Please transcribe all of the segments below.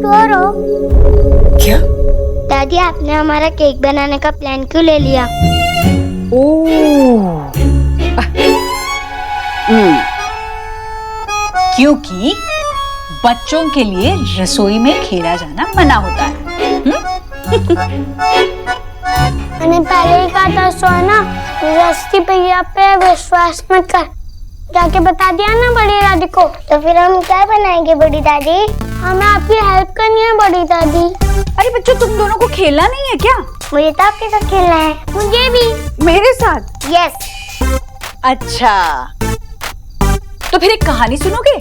Sure हो? क्या? दादी आपने हमारा केक बनाने का प्लान क्यों ले लिया? ओह, क्योंकि बच्चों के लिए रसोई में खेला जाना मना होता है। मैंने पहले ही कहा था सोना, रस्सी भैया पे विश्वास मत कर। जाके बता दिया ना बड़ी दादी को। तो फिर हम क्या बनाएंगे बड़ी दादी? हमें आपकी हेल्प करनी है बड़ी दादी। अरे बच्चों, तुम दोनों को खेलना नहीं है क्या? मुझे तो आपके साथ खेलना है। मुझे भी। मेरे साथ? यस। अच्छा, तो फिर एक कहानी सुनोगे?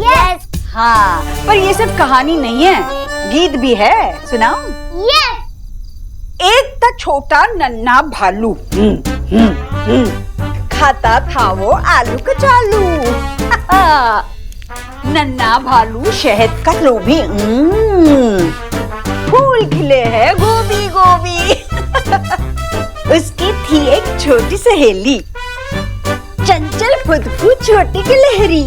यस। हाँ, पर ये सिर्फ कहानी नहीं है, गीत भी है। सुनाओ? यस। एक था छोटा नन्हा भालू, खाता था वो आलू कचालू। नन्हा भालू शहद का लोभी, फूल खिले हैं गोभी गोभी। उसकी थी एक छोटी सहेली, चंचल फुदफू छोटी गिलहरी।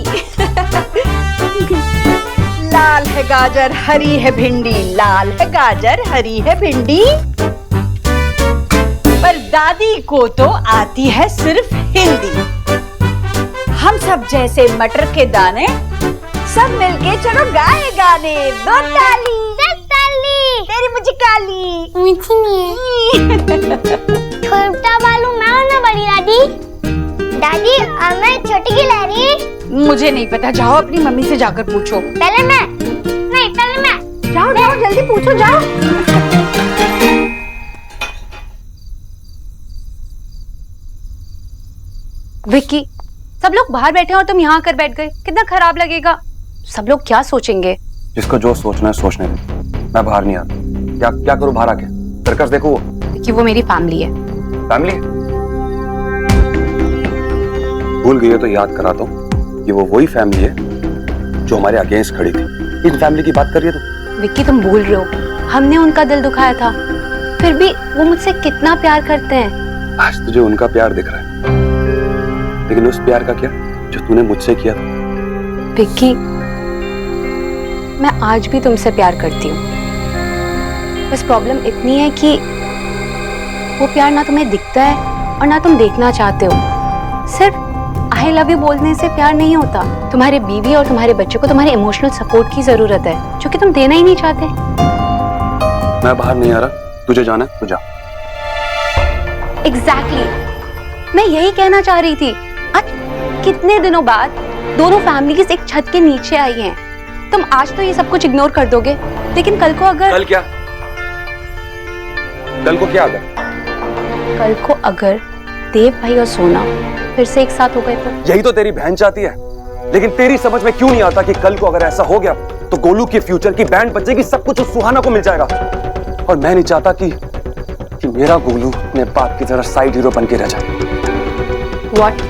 लाल है गाजर हरी है भिंडी, लाल है गाजर हरी है भिंडी। पर दादी को तो आती है सिर्फ हिंदी। हम सब जैसे मटर के दाने, सब मिलके चलो गाए गाने। दो ताली, तेरी मुझे काली। मुझे नहीं। छोटा बालू मैं हूं ना बड़ी दादी। दादी मैं छोटी गिलहरी। मुझे नहीं पता, जाओ अपनी मम्मी से जाकर पूछो। पहले मैं। नहीं, पहले मैं। जाओ जाओ जल्दी पूछो, जाओ। विक्की, सब लोग बाहर बैठे हैं और तुम यहाँ आकर बैठ गए, कितना खराब लगेगा। सब लोग क्या सोचेंगे? जिसको जो सोचना है सोचने दे। मैं बाहर नहीं आता। क्या क्या करूँ बाहर आके? सर्कस देखो? कि वो मेरी फैमिली है। फैमिली? भूल गई है तो याद कराता हूँ कि वो वही फैमिली है जो हमारे अगेंस्ट खड़ी थी। इन फैमिली की बात कर रही है तुम? विक्की, तुम भूल रहे हो, हमने उनका दिल दुखाया था, फिर भी वो मुझसे कितना प्यार करते हैं। आज तुझे उनका प्यार दिख रहा है, लेकिन उस प्यार का क्या जो तूने मुझसे किया था? विक्की, मैं आज भी तुमसे प्यार करती हूँ, बस प्रॉब्लम इतनी है कि वो प्यार ना तुम्हें दिखता है और ना तुम देखना चाहते हो। सिर्फ आई लव यू बोलने से प्यार नहीं होता। तुम्हारे बीवी और तुम्हारे बच्चे को तुम्हारे इमोशनल सपोर्ट की जरूरत है, जो कि तुम देना ही नहीं चाहते। मैं बाहर नहीं आ रहा, तुझे जाना है तो जा। एग्जैक्टली, मैं यही कहना चाह रही थी। आज कितने दिनों बाद दोनों फैमिलीज एक छत के नीचे आई हैं। तुम आज तो ये सब कुछ इग्नोर कर दोगे, लेकिन कल को अगर कल क्या? कल को क्या? कल को अगर देव भाई और सोना फिर से एक साथ हो गए तो? यही तो तेरी बहन चाहती है, लेकिन तेरी समझ में क्यों नहीं आता कि कल को अगर ऐसा हो गया तो गोलू के फ्यूचर की बैंड बचेगी, सब कुछ उस सुहाना को मिल जाएगा। और मैं नहीं चाहता कि मेरा गोलू अपने बाप की तरह साइड हीरो बन के रह जाए। What?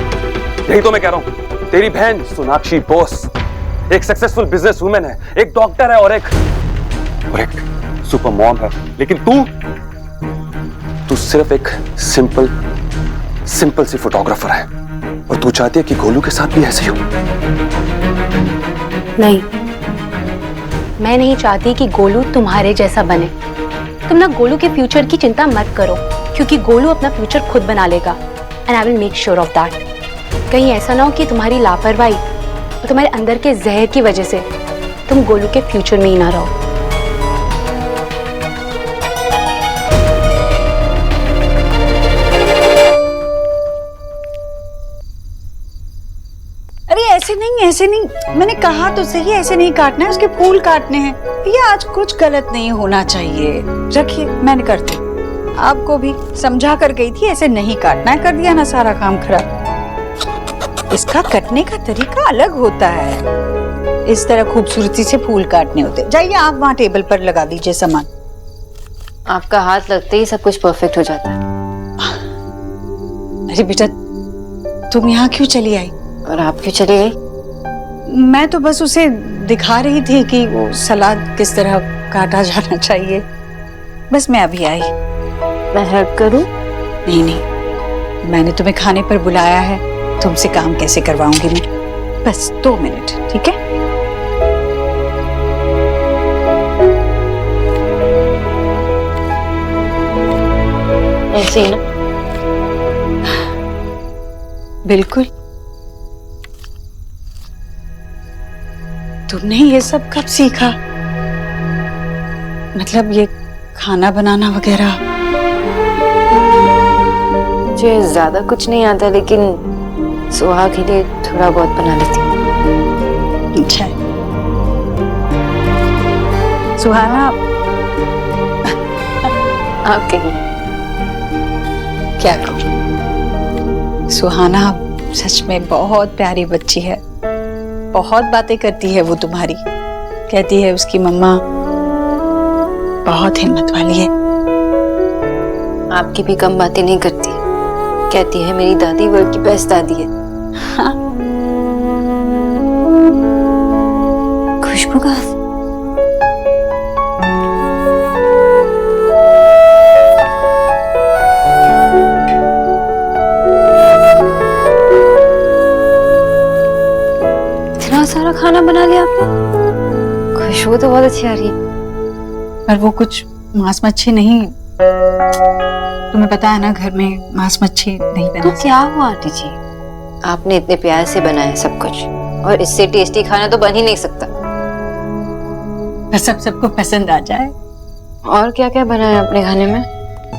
यही तो मैं कह रहा हूँ। तेरी बहन सोनाक्षी बोस एक सक्सेसफुल बिजनेस वुमेन है, एक डॉक्टर है और एक सुपर मॉम है, लेकिन तू सिर्फ एक सिंपल सी फोटोग्राफर है, और तू चाहती है कि गोलू के साथ भी ऐसे ही हो। नहीं, मैं नहीं चाहती कि गोलू तुम्हारे जैसा बने। तुम ना गोलू के फ्यूचर की चिंता मत करो, क्योंकि गोलू अपना फ्यूचर खुद बना लेगा, and I will make sure of that. कहीं ऐसा ना हो कि तुम्हारी लापरवाही और तुम्हारे अंदर के जहर की वजह से तुम गोलू के फ्यूचर में ही ना रहो। अरे ऐसे नहीं, मैंने कहा तो सही, ऐसे नहीं काटना है, उसके फूल काटने हैं। ये आज कुछ गलत नहीं होना चाहिए। रखिए, मैंने करती। आपको भी समझा कर गई थी ऐसे नहीं काटना है, कर दिया ना सारा काम खराब। इसका कटने का तरीका अलग होता है, इस तरह खूबसूरती से फूल काटने होते। जाइए आप वहाँ टेबल पर लगा दीजिए सामान। आपका हाथ लगते ही सब कुछ परफेक्ट हो जाता है। अरे बेटा, तुम यहाँ क्यों चली आई? और आप क्यों चली गई? मैं तो बस उसे दिखा रही थी कि वो सलाद किस तरह काटा जाना चाहिए। बस मैं अभी आई। मैं हेल्प करूं? नहीं, मैंने तुम्हें खाने पर बुलाया है, तुमसे काम कैसे करवाऊंगी मैं? बस 2 मिनट, ठीक है? ऐसे ही ना? बिल्कुल। तुमने ये सब कब सीखा? मतलब ये खाना बनाना वगैरह? मुझे ज्यादा कुछ नहीं आता, लेकिन सुहा के लिए थोड़ा बहुत बना लेती हूँ। अच्छा है। सुहाना, आप कहिए। क्या कहूँ? सुहाना सच में बहुत प्यारी बच्ची है। बहुत बातें करती है वो तुम्हारी। कहती है उसकी मम्मा बहुत हिम्मत वाली है। आपकी भी कम बातें नहीं करती। कहती है मेरी दादी वर्ल्ड की बेस्ट दादी है। हाँ। खुशबू का इतना सारा खाना बना लिया आपने। खुशबू तो बहुत अच्छी आ रही है। पर वो कुछ मांस मच्छी नहीं, तुम्हें पता है ना घर में मांस मच्छी नहीं तो बना। क्या हुआ आंटी जी? आपने इतने प्यार से बनाया सब कुछ, और इससे टेस्टी खाना तो बन ही नहीं सकता। बस सबको पसंद आ जाए। और क्या क्या बनाया अपने खाने में?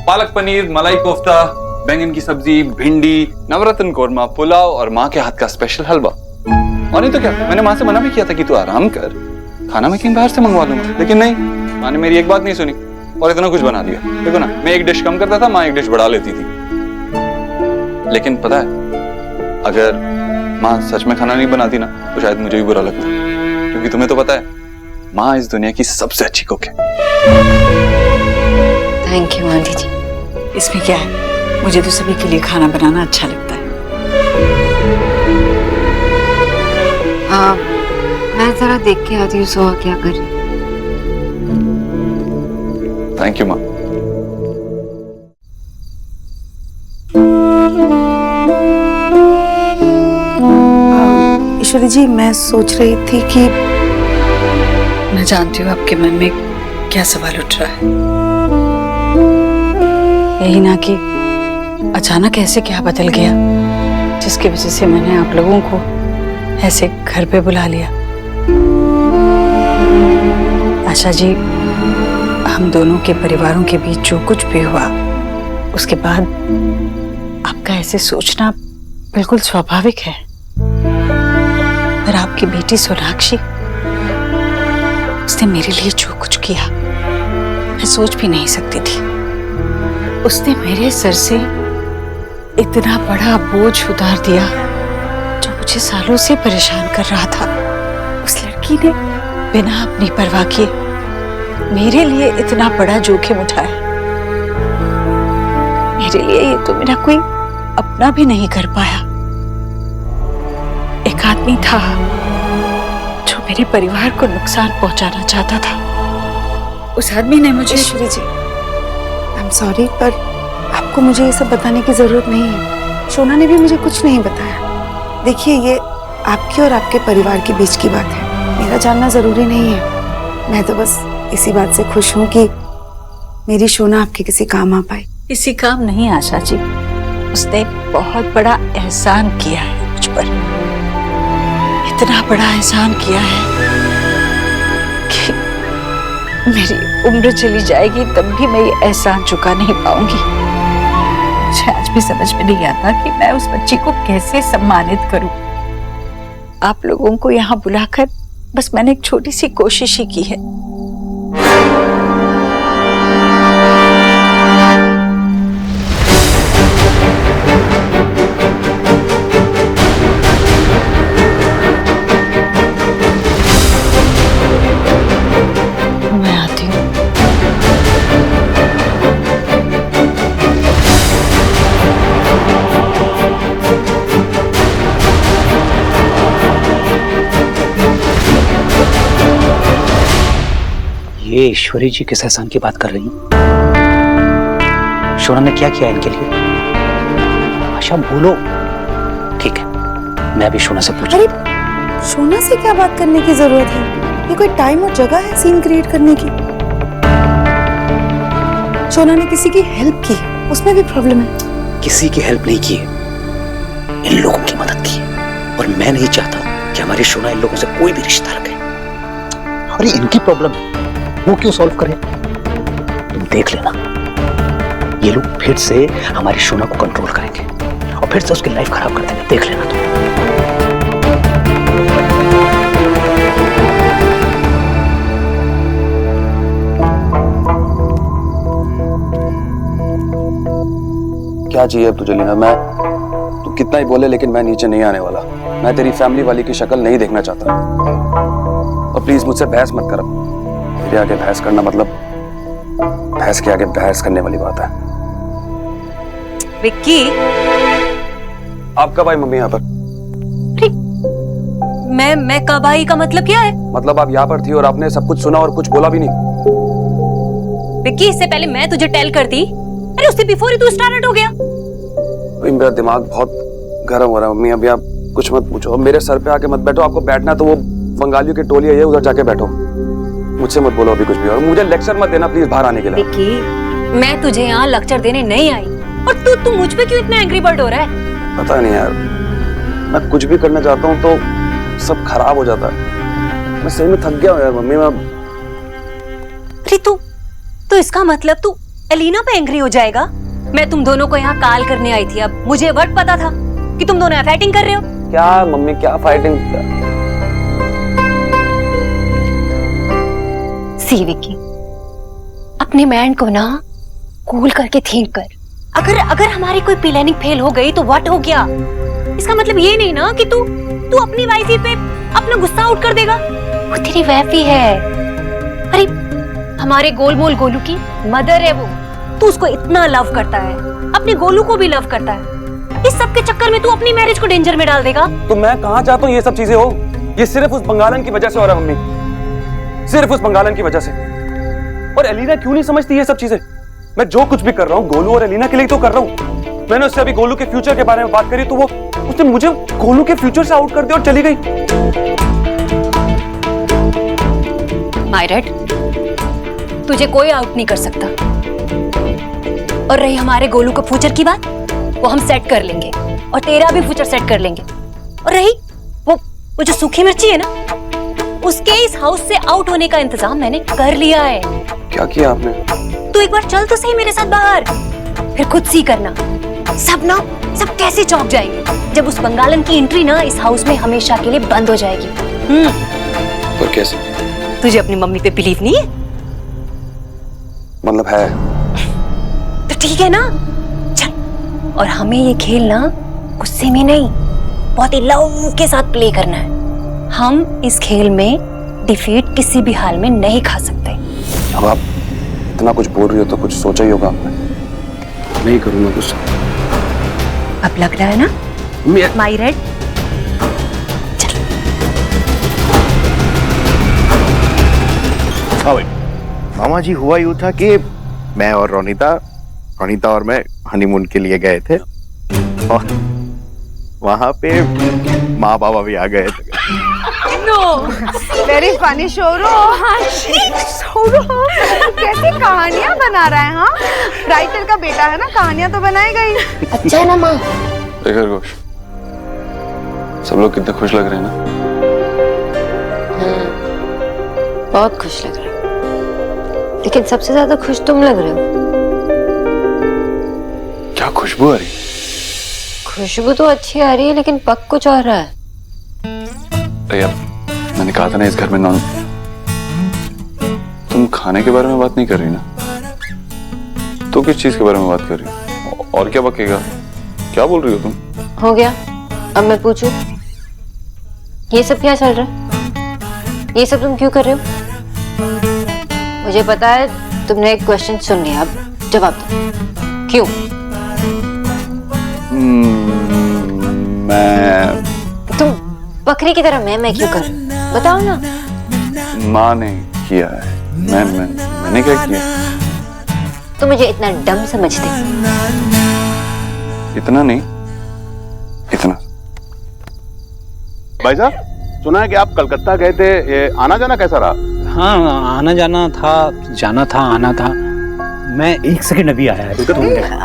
पालक पनीर, मलाई कोफ्ता, बैंगन की सब्जी, भिंडी, नवरत्न कोरमा, पुलाव और माँ के हाथ का स्पेशल हलवा। और नहीं तो क्या, मैंने माँ से मना भी किया था कि तू आराम कर, खाना मैं कहीं बाहर से मंगवा लूंगा, लेकिन नहीं, माँ ने मेरी एक बात नहीं सुनी और इतना कुछ बना दिया। देखो ना, मैं एक डिश कम करता था, माँ एक डिश बढ़ा लेती थी। लेकिन पता है, अगर माँ सच में खाना नहीं बनाती ना, तो शायद मुझे भी बुरा लगता, क्योंकि तुम्हें तो पता है माँ इस दुनिया की सबसे अच्छी कुक है। थैंक यू आंटी जी। इसमें क्या है, मुझे तो सभी के लिए खाना बनाना अच्छा लगता है। मैं जरा देख के आती हूँ सुहा क्या कर रही है। थैंक यू माँ। ईश्वरी जी, मैं सोच रही थी कि मैं जानती हूँ आपके मन में क्या सवाल उठ रहा है। यही ना कि अचानक ऐसे क्या बदल गया जिसकी वजह से मैंने आप लोगों को ऐसे घर पे बुला लिया। आशा जी, हम दोनों के परिवारों के बीच जो कुछ भी हुआ, उसके बाद आपका ऐसे सोचना बिल्कुल स्वाभाविक है। पर आपकी बेटी सोनाक्षी, उसने मेरे लिए जो कुछ किया, मैं सोच भी नहीं सकती थी। उसने मेरे सर से इतना बड़ा बोझ उतार दिया जो मुझे सालों से परेशान कर रहा था। उस लड़की ने बिना अपनी परवाह किए मेरे लिए इतना बड़ा जोखिम उठाया। मेरे लिए ये तो मेरा कोई अपना भी नहीं कर पाया। एक आदमी था जो मेरे परिवार को नुकसान पहुंचाना चाहता था। उस आदमी ने मुझे ईश्वरी जी, आई एम सॉरी, पर आपको मुझे ये सब बताने की जरूरत नहीं है। शोना ने भी मुझे कुछ नहीं बताया। देखिए, ये आपके और आपके परिवार के बीच की बात है, मेरा जानना जरूरी नहीं है। मैं तो बस इसी बात से खुश हूँ कि मेरी शोना आपके किसी काम आ पाई। किसी काम नहीं आशा जी, उसने बहुत बड़ा एहसान किया है मुझ पर। इतना बड़ा एहसान किया है कि मेरी उम्र चली जाएगी तब भी मैं ये एहसान चुका नहीं पाऊंगी। मुझे आज भी समझ में नहीं आता कि मैं उस बच्ची को कैसे सम्मानित करूं। आप लोगों को यहाँ बुलाकर बस मैंने एक छोटी सी कोशिश ही की है। मैं आती हूँ। ये ईश्वरी जी किस एहसान की बात कर रही हैं? शोना ने क्या किया इनके लिए? आशा बोलो। ठीक है, मैं अभी शोना से पूछूं। अरे, शोना से क्या बात करने की जरूरत है? ये कोई टाइम और जगह है सीन क्रिएट करने की? शोना ने किसी की हेल्प की, उसमें भी प्रॉब्लम है। किसी की हेल्प नहीं की है, इन लोगों की मदद की है। और मैं नहीं चाहता कि हमारी शोना इन लोगों से कोई भी रिश्ता रखे। अरे इनकी प्रॉब्लम है, वो क्यों सॉल्व करें? तुम देख लेना, ये लोग फिर से हमारी शोना को कंट्रोल करेंगे और फिर से उसकी लाइफ खराब कर देंगे। देख लेना तुम। क्या चाहिए अब तुझे लीना? मैं तू कितना ही बोले लेकिन मैं नीचे नहीं आने वाला। मैं तेरी फैमिली वाली की शक्ल नहीं देखना चाहता। और प्लीज मुझसे बहस मत कर। अब मेरे आगे बहस करना मतलब भैंस के आगे बहस करने वाली बात है। विक्की, आप कब आई मम्मी यहाँ पर? मैं कब आई का मतलब क्या है? मतलब आप यहाँ पर थी और आपने सब कुछ सुना और कुछ बोला भी नहीं। विक्की, इससे पहले मैं तुझे टेल करती। अरे उससे बिफोर ही तू स्टार्ट हो गया। अभी मेरा दिमाग बहुत गर्म हो रहा है मम्मी। अभी आप कुछ मत पूछो, मेरे सर पे आके मत बैठो। आपको बैठना तो वो बंगालियों की टोली है, उधर जाके बैठो। मुझसे मत बोलो अभी कुछ भी, और मुझे लेक्चर मत देना प्लीज बाहर आने के लिए। विक्की, मैं तुझे यहाँ लेक्चर देने नहीं आई, और तू मुझ पे क्यों इतना एंग्री बर्ड हो रहा है? पता नहीं यार, मैं कुछ भी करना चाहता हूँ तो सब खराब हो जाता है। मैं सही में थक गया हूँ यार मम्मी। मैं अरे तू इसका मतलब तू एलिना पे एंग्री हो जाएगा? मैं तुम दोनों को यहाँ कॉल करने आई थी। अब मुझे वक्त पता था कि तुम दोनों यहाँ फाइटिंग कर रहे हो। क्या मम्मी, क्या फाइटिंग? सी विक्की, अपने मैंड को ना कूल करके थिंक कर। अगर हमारी कोई प्लानिंग फेल हो गई तो व्हाट हो गया? इसका मतलब ये नहीं ना कि तू अपनी वाइफी पे अपना गुस्सा आउट कर देगा। वो तेरी वाइफी है। अरे हमारे गोलमोल गोलू की मदर है वो। तू उसको इतना लव करता है, अपने गोलू को भी लव करता है। इस सब के चक्कर में तू अपनी मैरिज को डेंजर में डाल देगा। तो मैं कहाँ चाहता हूँ ये सब चीजें हो? ये सिर्फ उस बंगालन की वजह से हो रहा है मम्मी, सिर्फ उस बंगालन की वजह से। और एलिना क्यों नहीं समझती ये सब चीजें? मैं जो कुछ भी कर रहा हूँ गोलू और एलिना के लिए तो कर रहा हूँ। मैंने उससे अभी गोलू के फ्यूचर के बारे में बात करी तो उसने मुझे गोलू के फ्यूचर से आउट कर दिया और चली गई। मायरेट, तुझे कोई आउट नहीं कर सकता। और रही हमारे गोलू का फ्यूचर की बात, वो हम सेट कर लेंगे और तेरा भी फ्यूचर सेट कर लेंगे। और रही वो जो सूखी मिर्ची है ना, उसके इस हाउस से आउट होने का इंतजाम मैंने कर लिया है। क्या किया आपने? तू एक बार चल तो सही मेरे साथ बाहर, फिर खुद सी करना। सब कैसे चौंक जाएंगे जब उस बंगालन की एंट्री ना इस हाउस में हमेशा के लिए बंद हो जाएगी। और कैसे? तुझे अपनी मम्मी पे बिलीव नहीं है? मतलब है तो ठीक है ना, चल। और हमें ये खेल ना गुस्से में नहीं, बहुत ही लव के साथ प्ले करना है। हम इस खेल में डिफीट किसी भी हाल में नहीं खा सकते। अब आप इतना कुछ बोल रही हो तो कुछ सोचा ही होगा आपने। नहीं करूंगा गुस्सा। अब लग रहा है ना मायरेट? हाँ भाई, मामा जी हुआ यूं था कि मैं और रोनिता और मैं हनीमून के लिए गए थे और वहां पे माँ बाबा भी आ गए थे। Very funny sorrow. कैसी कहानियां बना रहा है? हाँ, राइटर का बेटा है ना, कहानियां तो बनाएगा ही। अच्छा है ना माँ? देखो घोष, सब लोग कितने खुश लग रहे हैं ना? बहुत खुश लग रहे हो, लेकिन सबसे ज्यादा खुश तुम लग रहे हो। क्या खुशबू आ रही? खुशबू तो अच्छी आ रही है, लेकिन पक कुछ और रहा है। अरे यार, मैंने कहा था ना इस घर में नॉन। तुम खाने के बारे में बात नहीं कर रही ना? तो किस चीज के बारे में बात कर रही हो? और क्या बकेगा? क्या बोल रही हो तुम? हो गया, अब मैं पूछूं, ये सब क्या चल रहा है? ये सब तुम क्यों कर रहे हो? मुझे पता है तुमने एक क्वेश्चन सुन लिया, अब जवाब दो। क्यों? मैं तुम बकरी की तरह मैं क्यों कर रही हूँ? बताओ ना। माँ ने किया है। मैंने क्या किया? तुम मुझे इतना डम समझते? इतना नहीं, इतना। भाई साहब, सुना है कि आप कलकत्ता गए थे, ये आना जाना कैसा रहा? हाँ, आना जाना था, जाना था, आना था। मैं 1 सेकंड अभी आया है।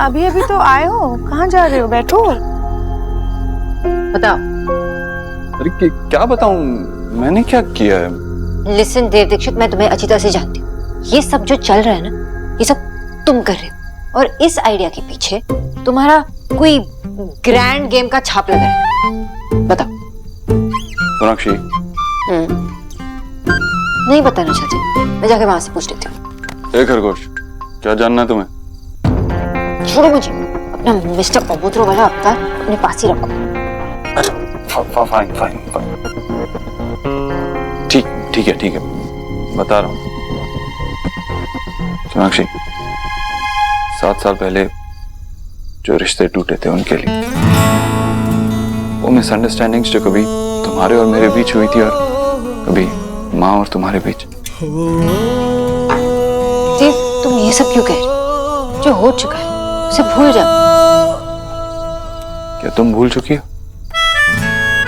अभी अभी तो आए हो, कहाँ जा रहे हो? बैठो। बताओ। अरे क्या बताऊं, मैंने क्या किया है? लिसन देव दीक्षित, मैं तुम्हें अच्छी तरह से जानती हूँ। ये सब जो चल रहा है ना, ये सब तुम कर रहे हो, और इस आइडिया के पीछे तुम्हारा कोई ग्रैंड गेम का छाप लगा है। बताओ। सोनाक्षी, नहीं बताना चाहती, मैं जाके वहां से पूछ लेती हूँ। खरगोश, क्या जानना है तुम्हें? छोड़ो मुझे, अपना मिस्टर अबूतरो वाला अवतार अपने पास ही रखो। फाइन फाइन फाइन, ठीक है, बता रहा हूँ। सोनाक्षी, 7 साल पहले जो रिश्ते टूटे थे उनके लिए, वो मिसअंडरस्टैंडिंग्स जो कभी तुम्हारे और मेरे बीच हुई थी और कभी माँ और तुम्हारे बीच। देव, तुम ये सब क्यों कह रहे हो? जो हो चुका है उसे भूल जाओ। क्या तुम भूल चुकी हो?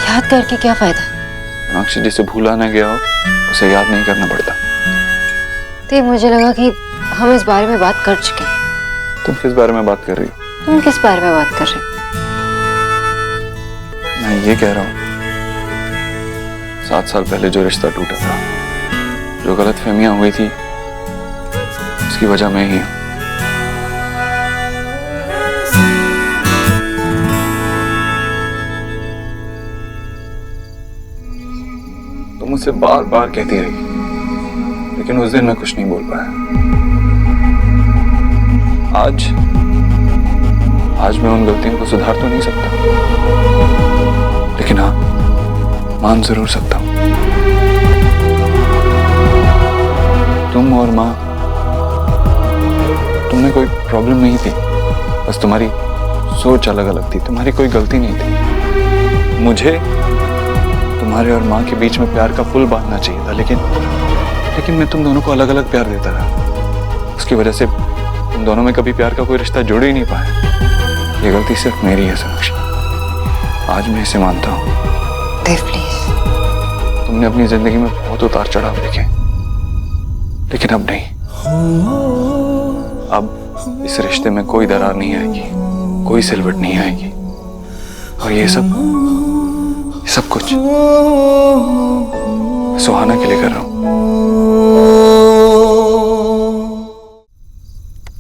याद करके क्या फायदा? सोनाक्षी, जिसे भूला ना गया हो उसे याद नहीं करना पड़ता। देव, मुझे लगा कि हम इस बारे में बात कर चुके हैं। तुम किस बारे में बात कर रही हो? तुम किस बारे में बात कर रहे हो? मैं ये कह रहा हूँ, 7 साल पहले जो रिश्ता टूटा था, जो गलतफहमियां हुई थी, उसकी वजह मैं ही हूं। तुम मुझसे बार बार कहती रही, लेकिन उस दिन मैं कुछ नहीं बोल पाया। आज मैं उन गलतियों को सुधार तो नहीं सकता, लेकिन हाँ, मान जरूर सकता हूं। तुम और माँ, तुम्हें कोई प्रॉब्लम नहीं थी, बस तुम्हारी सोच अलग अलग थी, तुम्हारी कोई गलती नहीं थी। मुझे तुम्हारे और माँ के बीच में प्यार का पुल बांधना चाहिए था, लेकिन मैं तुम दोनों को अलग अलग प्यार देता रहा। उसकी वजह से तुम दोनों में कभी प्यार का कोई रिश्ता जुड़ ही नहीं पाया। ये गलती सिर्फ मेरी है सोनाक्षी, आज मैं इसे मानता हूँ। देव, प्लीज। तुमने अपनी जिंदगी में बहुत उतार चढ़ाव देखे, लेकिन अब नहीं। अब इस रिश्ते में कोई दरार नहीं आएगी, कोई सिलवट नहीं आएगी, और ये सब कुछ सुहाना के लिए कर रहा हूं।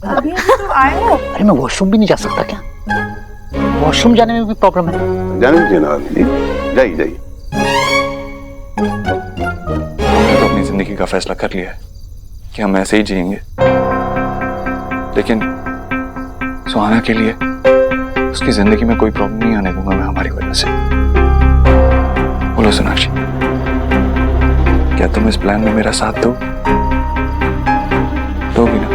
अभी तो आए हो। अरे मैं वॉशरूम भी नहीं जा सकता क्या? वॉशरूम जाने में भी प्रॉब्लम है। जाने दीजिए ना, जाइए। मैंने तो अपनी जिंदगी का फैसला कर लिया है कि हम ऐसे ही जिएंगे, लेकिन सुहाना के लिए उसकी जिंदगी में कोई प्रॉब्लम नहीं आने दूंगा मैं हमारी वजह से। बोलो सोनाक्षी, क्या तुम इस प्लान में मेरा साथ दोगी ना?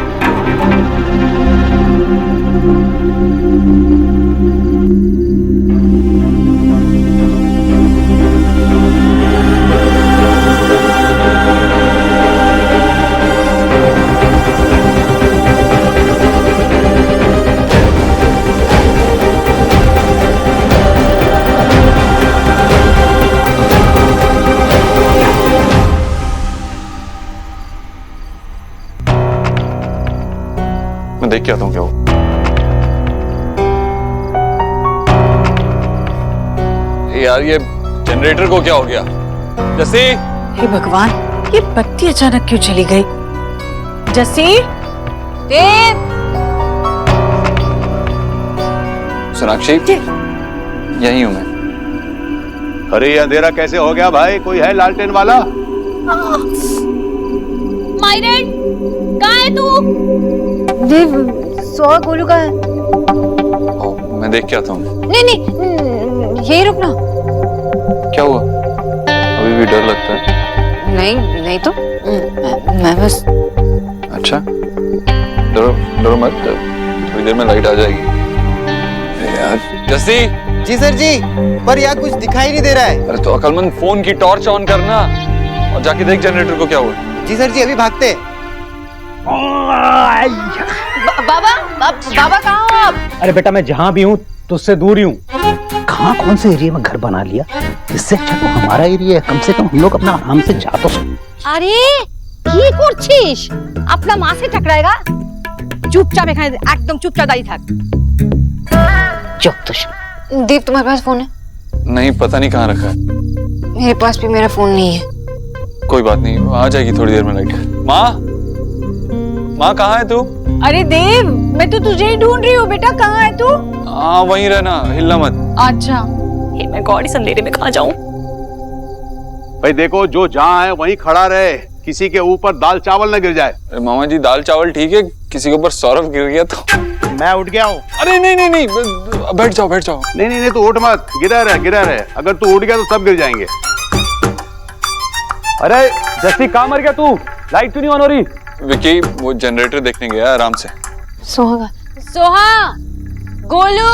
मैं देख के आता हूँ क्या हो। यार, ये जनरेटर को क्या हो गया? जस्सी! हे भगवान, ये बत्ती अचानक क्यों चली गई? जस्सी! देव! सोनाक्षी, यही हूं मैं। अरे ये अंधेरा कैसे हो गया भाई? कोई है लालटेन वाला? मायरेन, कहाँ है तू? देव, सोहा गोलू का है। मैं देख के आता हूँ। नहीं, यही रुकना। क्या हुआ? अभी भी डर लगता है? नहीं तो मैं बस। अच्छा, डरो मत, थोड़ी देर में लाइट आ जाएगी। यार जस्सी! जी सर जी, पर यहाँ कुछ दिखाई नहीं दे रहा है। अरे तो अकलमंद, फोन की टॉर्च ऑन करना और जाके देख जनरेटर को क्या हुआ। जी सर जी, अभी भागते। बाबा कहाँ हो आप? अरे बेटा, मैं जहाँ भी हूँ तुझसे दूर ही हूँ। कहाँ कौन से एरिया में घर बना लिया? इससे अच्छा तो हमारा एरिया है, कम से कम हम लोग अपना आराम से जा तो सकते। আরে কি করছিস? আপনার মাছে টাকরাएगा? চুপচাপ এখানে একদম চুপচাপ দাঁড়িয়ে থাক। चुप तो देव तुम्हारे पास फोन है? नहीं, पता नहीं कहाँ रखा है। मेरे पास भी मेरा फोन नहीं है। कोई बात नहीं, आ जाएगी थोड़ी देर में लाइट। माँ, माँ कहाँ है तू? अरे देव, मैं तो तुझे ही ढूंढ रही हूँ बेटा, कहाँ है तू? हाँ वहीं रहना, हिलना मत। अच्छा। हे मैं गॉड, इस अंधेरे में कहाँ जाऊं? भाई देखो, जो जहाँ है वहीं खड़ा रहे, किसी के ऊपर दाल चावल न गिर जाए। अरे मामा जी, दाल चावल ठीक है, किसी के ऊपर सौरभ गिर गया तो। मैं उठ गया हूँ। अरे नहीं नहीं नहीं, बैठ जाओ बैठ जाओ। नहीं नहीं नहीं, तू उठ मत, गिरा रहे। अगर तू उठ गया तो सब गिर जाएंगे। अरे जस्सी, कहाँ मर गया तू? लाइट क्यों नहीं ऑन हो रही? विकी वो जनरेटर देखने गया आराम से। सोहा, गोलू,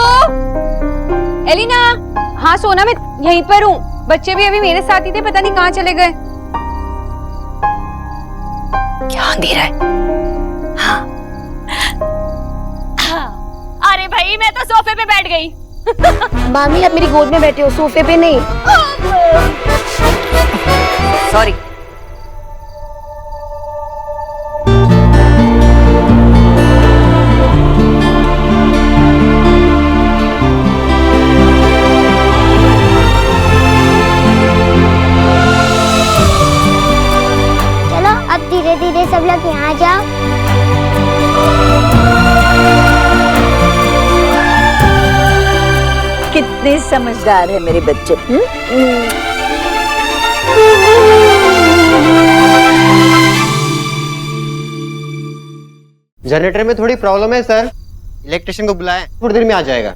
एलिना। हाँ सोना, मैं यहीं पर हूँ। बच्चे भी अभी मेरे साथ ही थे, पता नहीं कहाँ चले गए। क्या अंधेरा है? हाँ। अरे भाई, मैं तो सोफे पे बैठ गई। मामी आप मेरी गोद में बैठे हो, सोफे पे नहीं। सॉरी। चलो अब धीरे धीरे सब लोग यहाँ जाओ। कितने समझदार है मेरे बच्चे। जनरेटर में थोड़ी प्रॉब्लम है सर, इलेक्ट्रिशियन को बुलाएं, थोड़ी देर में आ जाएगा।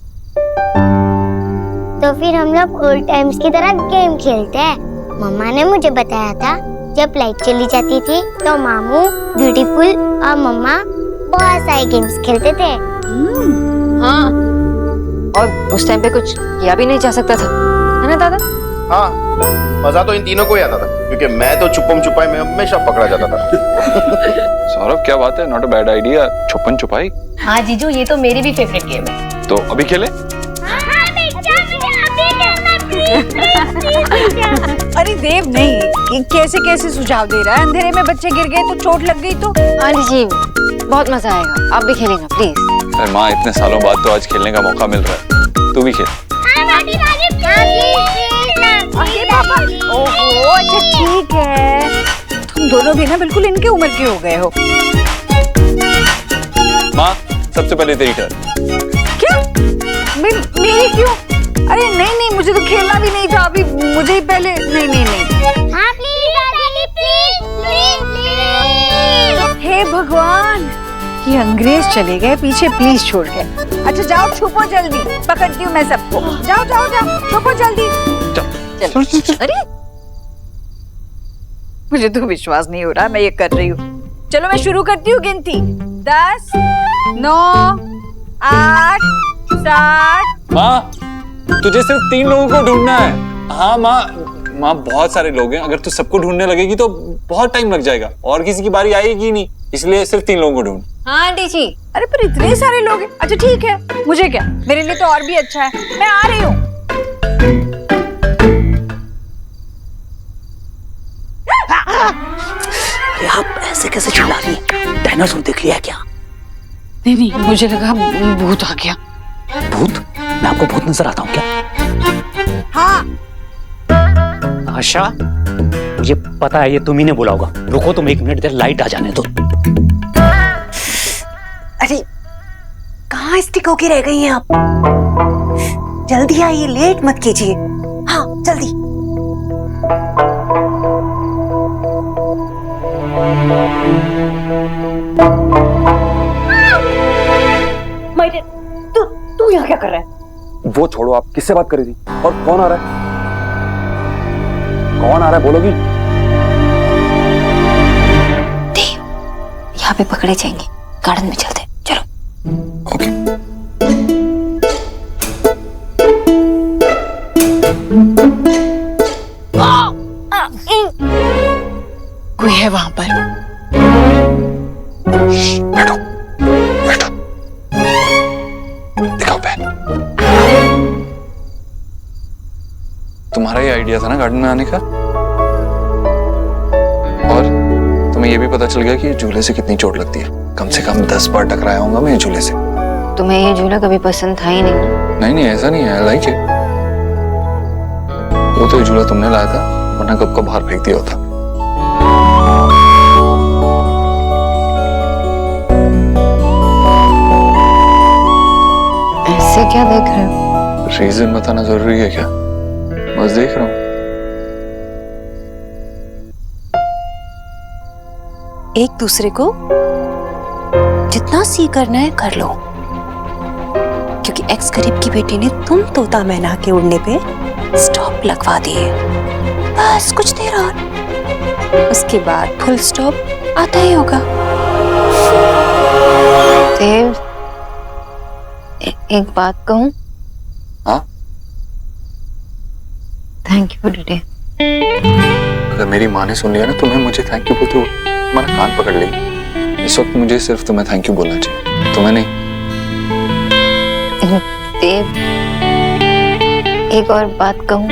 तो फिर हम लोग ओल्ड टाइम्स की तरह गेम खेलते हैं। मम्मा ने मुझे बताया था जब लाइट चली जाती थी तो मामू, ब्यूटीफुल और मम्मा बहुत सारे गेम्स खेलते थे। हाँ, और उस टाइम पे कुछ किया भी नहीं जा सकता था, है ना दादा? हाँ, मजा तो इन तीनों को ही आता था, क्योंकि मैं तो छुपम छुपाई में हमेशा पकड़ा जाता था। सौरभ क्या बात है, नॉट अ बैड आइडिया, छुपन छुपाई। हाँ जीजू, ये तो मेरी भी फेवरेट गेम है। तो अभी खेले? अरे देव नहीं, कैसे कैसे सुझाव दे रहा है? अंधेरे में बच्चे गिर गए तो चोट लग गई तो? आंटी जी बहुत मजा आएगा, आप भी खेलेंगे प्लीज। अरे माँ, इतने सालों बाद तो आज खेलने का मौका मिल रहा है, तू भी खेल। अरे पापा, ओहो अच्छा ठीक है। तुम दोनों भी ना बिल्कुल इनके उम्र के हो गए हो। माँ, सबसे पहले तेरी टर्न। क्या? मेरी क्यों? अरे नहीं नहीं, मुझे तो खेलना भी नहीं था अभी, मुझे ही पहले। नहीं नहीं नहीं। हाँ प्लीज दादी, प्लीज प्लीज प्लीज। हे भगवान, ये अंग्रेज चले गए पीछे, प्लीज छोड़ के। अच्छा जाओ, छुपो जल्दी, पकड़ती हूँ मैं सबको। जाओ जाओ जाओ, छुपो जल्दी। चलो। अरे मुझे तो विश्वास नहीं हो रहा मैं ये कर रही हूँ। चलो मैं शुरू करती हूँ गिनती। 10, 9, 8, 7। माँ, तुझे सिर्फ 3 लोगों को ढूंढना है। हाँ माँ, बहुत सारे लोग हैं, अगर तू सबको ढूंढने लगेगी तो बहुत टाइम लग जाएगा और किसी की बारी आएगी नहीं, इसलिए सिर्फ 3 लोगों को ढूंढ। हाँ आंटी जी। अरे पर इतने सारे लोग हैं। अच्छा ठीक है, मुझे क्या, मेरे लिए तो और भी अच्छा है, मैं आ रही हूँ। अरे आप ऐसे कैसे चिल्ला रही हैं? डायनासोर देख लिया है क्या? नहीं नहीं, मुझे लगा भूत आ गया। भूत? मैं आपको भूत नजर आता हूँ क्या? हाँ। आशा, मुझे पता है ये तुम्ही ने बोला होगा। रुको तुम 1 मिनट देर, लाइट आ जाने दो। अरे कहाँ स्टिक होके रह गई हैं आप? जल्दी आइए, लेट मत कीजिए। हाँ जल्दी। तू यहाँ क्या कर रहा है? वो छोड़ो, आप किससे बात कर रही थी और कौन आ रहा है? कौन आ रहा है बोलोगी? देव, यहाँ पे पकड़े जाएंगे, गार्डन में चलते, चलो। ओके। कोई है वहां पर? बैठो बैठो, दिखाओ पेन। तुम्हारा ही आइडिया था ना गार्डन में आने का, और तुम्हें ये भी पता चल गया कि झूले से कितनी चोट लगती है। कम से कम 10 बार टकराया होगा मैं झूले से। तुम्हें ये झूला कभी पसंद था ही नहीं ना? नहीं ऐसा नहीं है, लाइक है। वो तो ये झूला तुमने लाया था, वरना कब का बाहर फेंक दिया होता। ऐसे क्या देख रहे हो? रीजन बताना जरूरी है क्या? बस देख रहा हूँ। एक दूसरे को जितना सी करना है कर लो, क्योंकि एक्स गरीब की बेटी ने तुम तोता मैना के उड़ने पे स्टॉप लगवा दिए। बस कुछ देर और, उसके बाद फुल स्टॉप आता ही होगा। देव, एक बात कहूं? हाँ? Thank you for today. अगर मेरी माँ ने सुन लिया ना तुम्हें मुझे थैंक यू बोलते हुए, तुम्हारा कान पकड़ लेगी। इस वक्त मुझे सिर्फ तुम्हें थैंक यू बोलना चाहिए, तुम्हें नहीं। देव, एक और बात कहूं?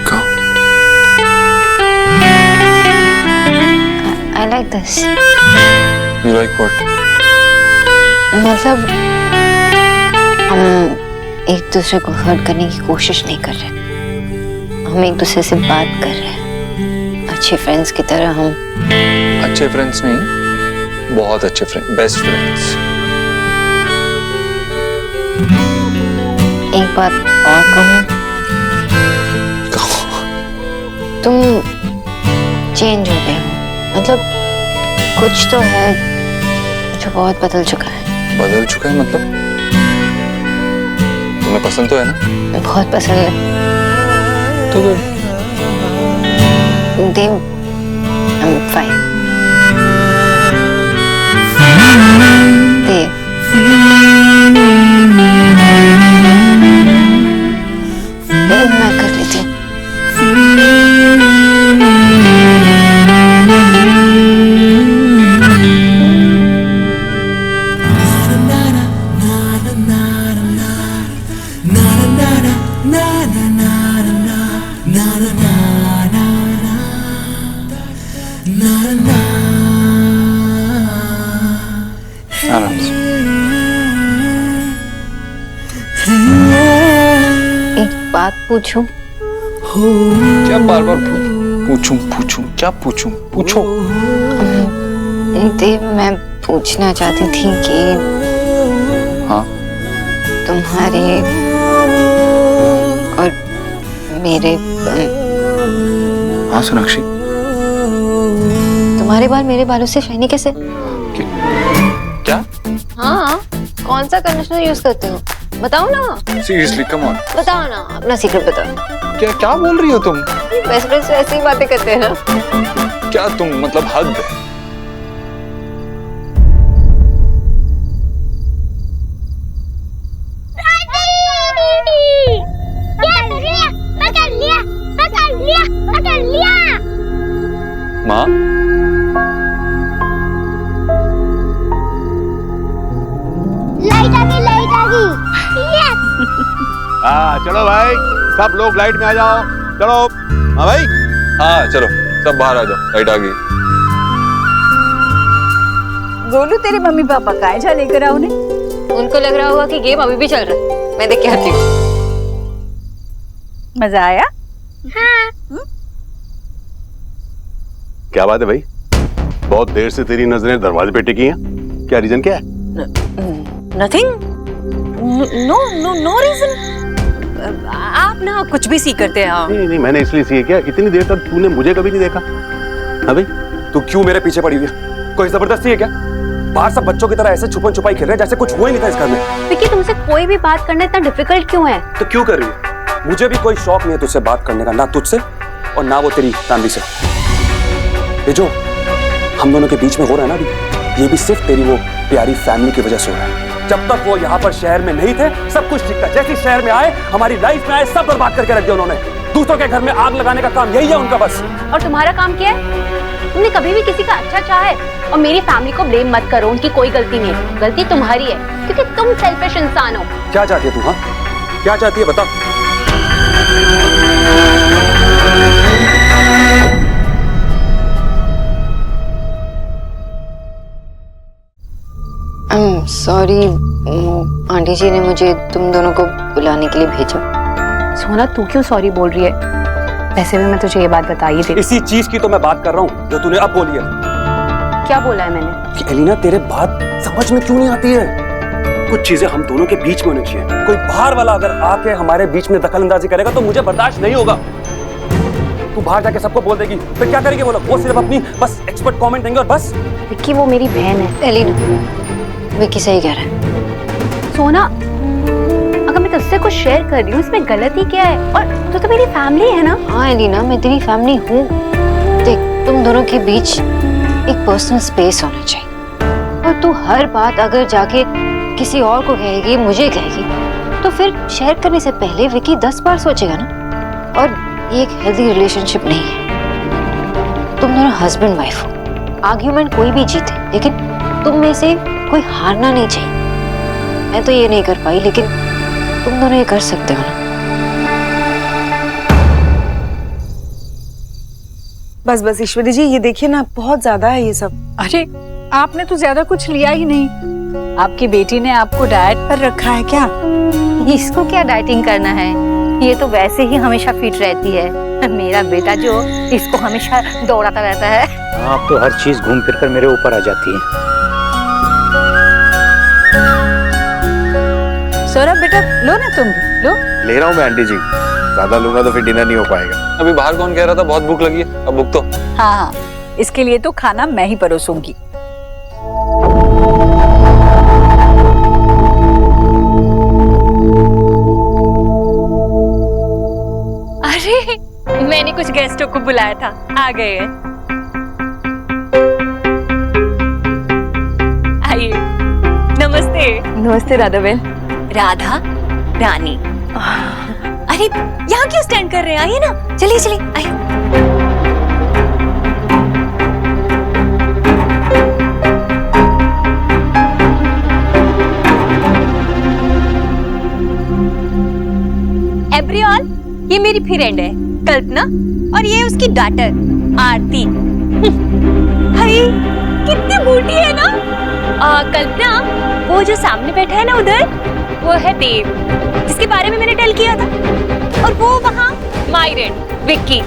कहो। I like this. You like what? मतलब हम एक दूसरे को हर्ट करने की कोशिश नहीं कर रहे, हम एक दूसरे से बात कर रहे हैं अच्छे फ्रेंड्स की तरह। हम अच्छे फ्रेंड्स नहीं, बहुत अच्छे फ्रेंड, बेस्ट फ्रेंड्स। एक बात और कहूं? तुम चेंज हो गए हो, मतलब कुछ तो है जो बहुत बदल चुका है। बदल चुका है मतलब? तुम्हें पसंद तो है ना? बहुत पसंद है। तो फिर देव, I'm fine. देव, मैं कर लेती हूँ। आराम से। एक बात पूछूं? क्या बार बार पूछूं क्या पूछूं? पूछो। देव, मैं पूछना चाहती थी कि हाँ? तुम्हारे और मेरे हाँ सोनाक्षी, तुम्हारे बाल मेरे बालों से शाइनी कैसे? क्या? हाँ, कौन सा कंडीशनर यूज करते हो? बताओ ना। सीरियसली कम ऑन, बताओ ना, अपना सीक्रेट बताओ। क्या बोल रही हो तुम? बेस्ट फ्रेंड्स ऐसी ही बातें करते हैं ना। क्या तुम, मतलब हद है। माँ, लाइट आ गई। हाँ चलो भाई, सब लोग लाइट में आ जाओ। चलो। हाँ भाई। हाँ चलो सब बाहर आ जाओ, लाइट आ गई। गोलू, तेरे मम्मी पापा काय जा लेकर आओ ने? उनको लग रहा होगा कि गेम अभी भी चल रहा है, मैं देख के आती हूँ। मजा आया? हाँ। क्या बात है भाई, बहुत देर से तेरी नजरें दरवाजे पे टिकी हैं। क्या रीजन क्या है? Nothing, no reason. आप ना कुछ भी सी करते हैं। नहीं, मैंने इसलिए सी किया, इतनी देर तक तूने मुझे कभी नहीं देखा। हाँ भाई, तू क्यों मेरे पीछे पड़ी हुई है? कोई जबरदस्ती है क्या? बाहर सब बच्चों की तरह ऐसे छुपन छुपाई खेल रहे हैं जैसे कुछ हुआ ही नहीं था इस घर में। विक्की, तुमसे कोई भी बात करना इतना डिफिकल्ट क्यों है? तो क्यों कर रही है? मुझे भी कोई शौक नहीं है तुझसे बात करने का, ना तुझसे और ना वो तेरी फैमिली से। ये जो हम दोनों के बीच में हो रहा है ना अभी, ये भी सिर्फ तेरी वो प्यारी फैमिली की वजह से हो रहा है। जब तक वो यहाँ पर शहर में नहीं थे सब कुछ ठीक था, जैसे शहर में आए हमारी लाइफ में आए सब बर्बाद करके रख दिया उन्होंने। दूसरों के घर में आग लगाने का काम यही है उनका बस। और तुम्हारा काम क्या है? तुमने कभी भी किसी का अच्छा चाहा है? और मेरी फैमिली को ब्लेम मत करो, उनकी कोई गलती नहीं है, गलती तुम्हारी है क्योंकि तुम सेल्फिश इंसान हो। क्या चाहती है तू? हाँ क्या चाहती है बता। सॉरी, आंटी जी ने मुझे तुम दोनों को बुलाने के लिए भेजा। सोना तू क्यों सॉरी बोल रही है? वैसे भी मैं तुझे ये बात बता ही थी। इसी चीज की तो मैं बात कर रहा हूँ जो तूने अब बोली है। क्या बोला है मैंने? कि एलिना तेरे बात समझ में क्यों नहीं आती है? कुछ चीजें हम दोनों के बीच में होनी चाहिए। कोई बाहर वाला अगर आके हमारे बीच में दखल अंदाजी करेगा तो मुझे बर्दाश्त नहीं होगा। तू बाहर जाके सबको बोल देगी, फिर क्या करेगी वो लोग? वो सिर्फ अपनी बस एक्सपर्ट कमेंट देंगे और बस। विक्की वो मेरी बहन है। एलिना, विक्की सही कह रहा है। सोना, अगर मैं तुझसे कुछ शेयर कर रही हूँ इसमें गलती क्या है? और तो मेरी फैमिली है ना। हाँ एलिना, मैं तेरी फैमिली हूँ। देख, तुम दोनों के बीच एक पर्सनल स्पेस होना चाहिए। और तू हर बात अगर जाके किसी और को कहेगी, मुझे कहेगी, तो फिर शेयर करने से पहले विक्की 10 बार सोचेगा ना। और ये एक हेल्दी रिलेशनशिप नहीं है। तुम दोनों हस्बैंड वाइफ हो, आर्ग्यूमेंट कोई भी जीते, लेकिन तुम में से कोई हारना नहीं चाहिए। मैं तो ये नहीं कर पाई, लेकिन तुम दोनों ये कर सकते हो ना। बस बस ईश्वरी जी, ये देखिए ना, बहुत ज्यादा है ये सब। अरे आपने तो ज्यादा कुछ लिया ही नहीं। आपकी बेटी ने आपको डाइट पर रखा है क्या? इसको क्या डाइटिंग करना है? ये तो वैसे ही हमेशा फिट रहती है। मेरा बेटा जो इसको हमेशा दौड़ाता रहता है। आप तो हर चीज घूम फिर कर मेरे ऊपर आ जाती है। सौरभ बेटा, लो ना तुम भी, लो। ले रहा हूँ मैं आंटी जी, ज्यादा लूंगा तो फिर डिनर नहीं हो पाएगा। अभी बाहर कौन कह रहा था बहुत भूख लगी है? अब भूख तो। हाँ हाँ, इसके लिए तो खाना मैं ही परोसूंगी। अरे मैंने कुछ गेस्टों को बुलाया था, आ गए हैं। आइए। नमस्ते। नमस्ते राधा बेन। राधा रानी। अरे यहाँ क्यों स्टैंड कर रहे हैं? आइए ना, चलिए चलिए आइए। एवरीवन, ये मेरी फ्रेंड है कल्पना, और ये उसकी डॉटर आरती। हाय, कितनी बूटी है ना। कल्पना, वो जो सामने बैठा है ना उधर, वो है देव, जिसके बारे में मैंने टेल किया था। और वो वहाँ माइरेंट विक्की।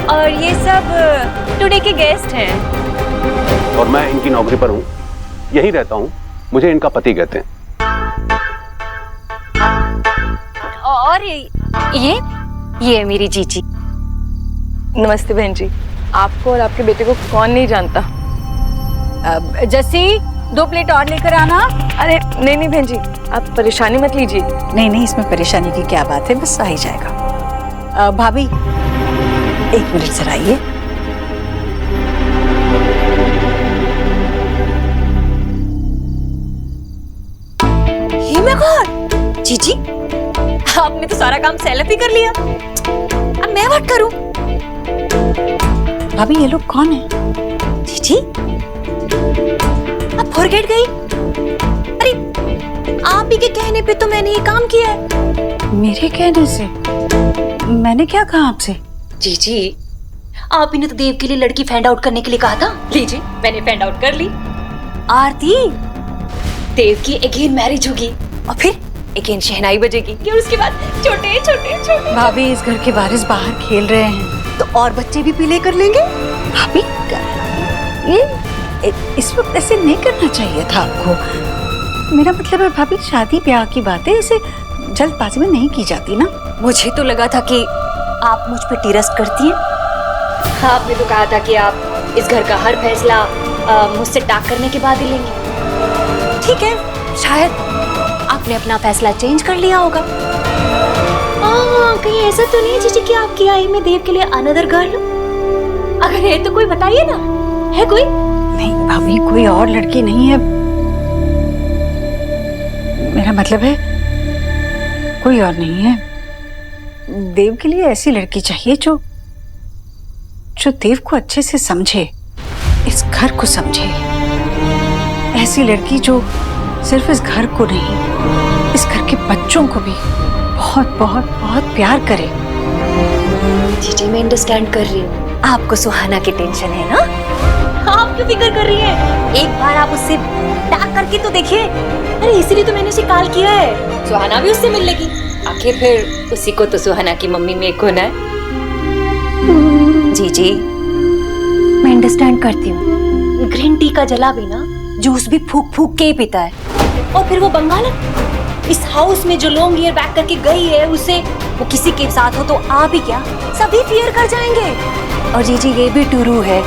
और ये सब टुडे के गेस्ट हैं। और मैं इनकी नौकरी पर हूँ, यहीं रहता हूँ, मुझे इनका पति कहते हैं। और ये मेरी जीजी। नमस्ते बहन जी। आपको और आपके बेटे को कौन नहीं जानता। जस्सी, 2 प्लेट और लेकर आना। अरे नहीं नहीं बहन जी, आप परेशानी मत लीजिए। नहीं नहीं, इसमें परेशानी की क्या बात है, बस आ ही जाएगा। भाभी 1 मिनट जरा आइए। हे मैं कौन? जीजी, आपने तो सारा काम सेल्फ ही कर लिया, अब मैं व्हाट करूं? भाभी ये लोग कौन है? जीजी, आप फॉरगेट गई? अरे आप ही के कहने पे तो मैंने ये काम किया है। मेरे कहने से? मैंने क्या कहा आपसे? जीजी, आप ही ने तो देव के लिए लड़की फाइंड आउट करने के लिए कहा था। लीजिए, मैंने फाइंड आउट कर ली। आरती, देव की अगेन मैरिज होगी और फिर अगेन शहनाई बजेगी, और उसके बाद छोटे छोटे छोटे। भाभी, इस घर के वारिस बाहर खेल रहे हैं, तो और बच्चे भी पीले कर लेंगे। भाभी ये इस वक्त ऐसे नहीं करना चाहिए था आपको। मेरा मतलब है भाभी, शादी ब्याह की बातें ऐसे जल्दबाजी में नहीं की जाती ना। मुझे तो लगा था कि आप मुझ पे टिरस्ट करती हैं। आपने तो कहा था कि आप इस घर का हर फैसला मुझसे टाक करने के बाद ही लेंगे। ठीक है, शायद आपने अपना फैसला चेंज कर लिया होगा। कहीं ऐसा तो नहीं है जीजी कि आपकी आई में देव के लिए अनदर गर्ल? अगर है तो कोई बताइए ना, है कोई? नहीं भाभी, कोई और लड़की नहीं है। मेरा मतलब है कोई और नहीं है। देव के लिए ऐसी लड़की चाहिए जो देव को अच्छे से समझे, इस घर को समझे। ऐसी लड़की जो सिर्फ इस घर को नहीं, इस घर के बच्चों को भी बहुत बहुत बहुत प्यार करे। जीजी, मैं अंडरस्टैंड कर रही हूँ, आपको सुहाना की टेंशन है ना। आप क्यों फिक्र कर रही हैं? एक बार आप उससे टैग करके तो देखिए। अरे इसीलिए तो मैंने उसे कॉल किया है। सुहाना भी उससे मिल लेगी। आखिर फिर उसी को तो सुहाना की मम्मी में होना है। जी जी, मैं अंडरस्टैंड करती हूँ। ग्रीन टी का जला भी ना जूस भी फूक फूक के ही पीता है। और फिर वो बंगालन इस हाउस में जो लॉन्ग ईयर बैक करके गई है, उसे वो किसी के साथ हो तो आप ही क्या सभी फियर कर जाएंगे। और जी ये भी टुरू है,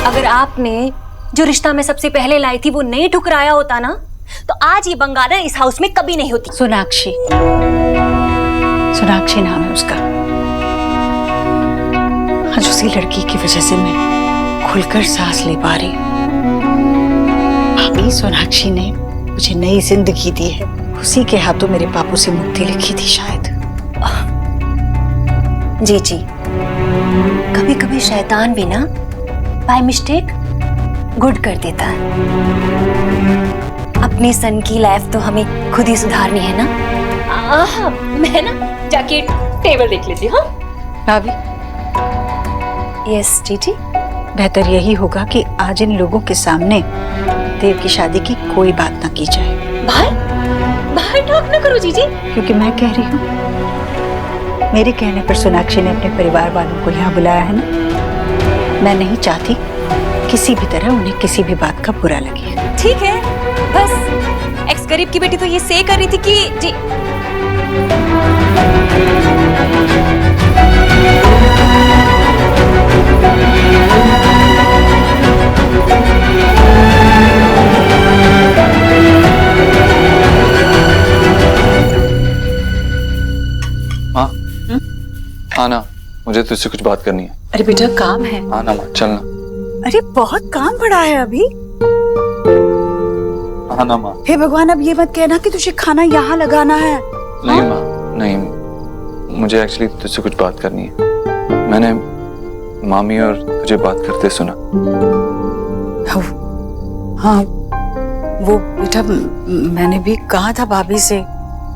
अगर आपने जो रिश्ता में सबसे पहले लाई थी वो नहीं ठुकराया होता ना, तो आज ये बंगालन इस हाउस में कभी नहीं होती। सोनाक्षी, सोनाक्षी नाम है उसका। आज उसी लड़की की वजह से मैं खुलकर सांस ले पा रही हूँ। भाभी, सोनाक्षी ने मुझे नई जिंदगी दी है। उसी के हाथों मेरे पापू से मुक्ति लिखी थी शायद। जी कभी कभी शैतान भी ना बाय मिस्टेक गुड कर देता है। अपनी सन की लाइफ तो हमें खुद ही सुधारनी है ना। मैं ना जाके टेबल देख लेती हूँ। भाभी, यस जीजी। बेहतर यही होगा कि आज इन लोगों के सामने देव की शादी की कोई बात ना की जाए। बाहर टॉक ना करो जीजी। क्योंकि मैं कह रही हूँ, मेरे कहने पर सोनाक्षी ने अपने परिवार वालों को यहाँ बुलाया है ना। मैं नहीं चाहती किसी भी तरह उन्हें किसी भी बात का बुरा लगे। ठीक है, बस एक्स गरीब की बेटी तो ये से कर रही थी कि जी माँ, आना, मुझे तुझसे कुछ बात करनी है। अरे बेटा, काम है। आना माँ, चलना। अरे बहुत काम पड़ा है अभी। आना माँ। हे भगवान, अब ये मत कहना कि तुझे खाना यहाँ लगाना है। नहीं माँ, नहीं, मुझे एक्चुअली तुझसे कुछ बात करनी है। मैंने मामी और तुझे बात करते सुना। हाँ, वो बेटा मैंने भी कहा था भाभी से।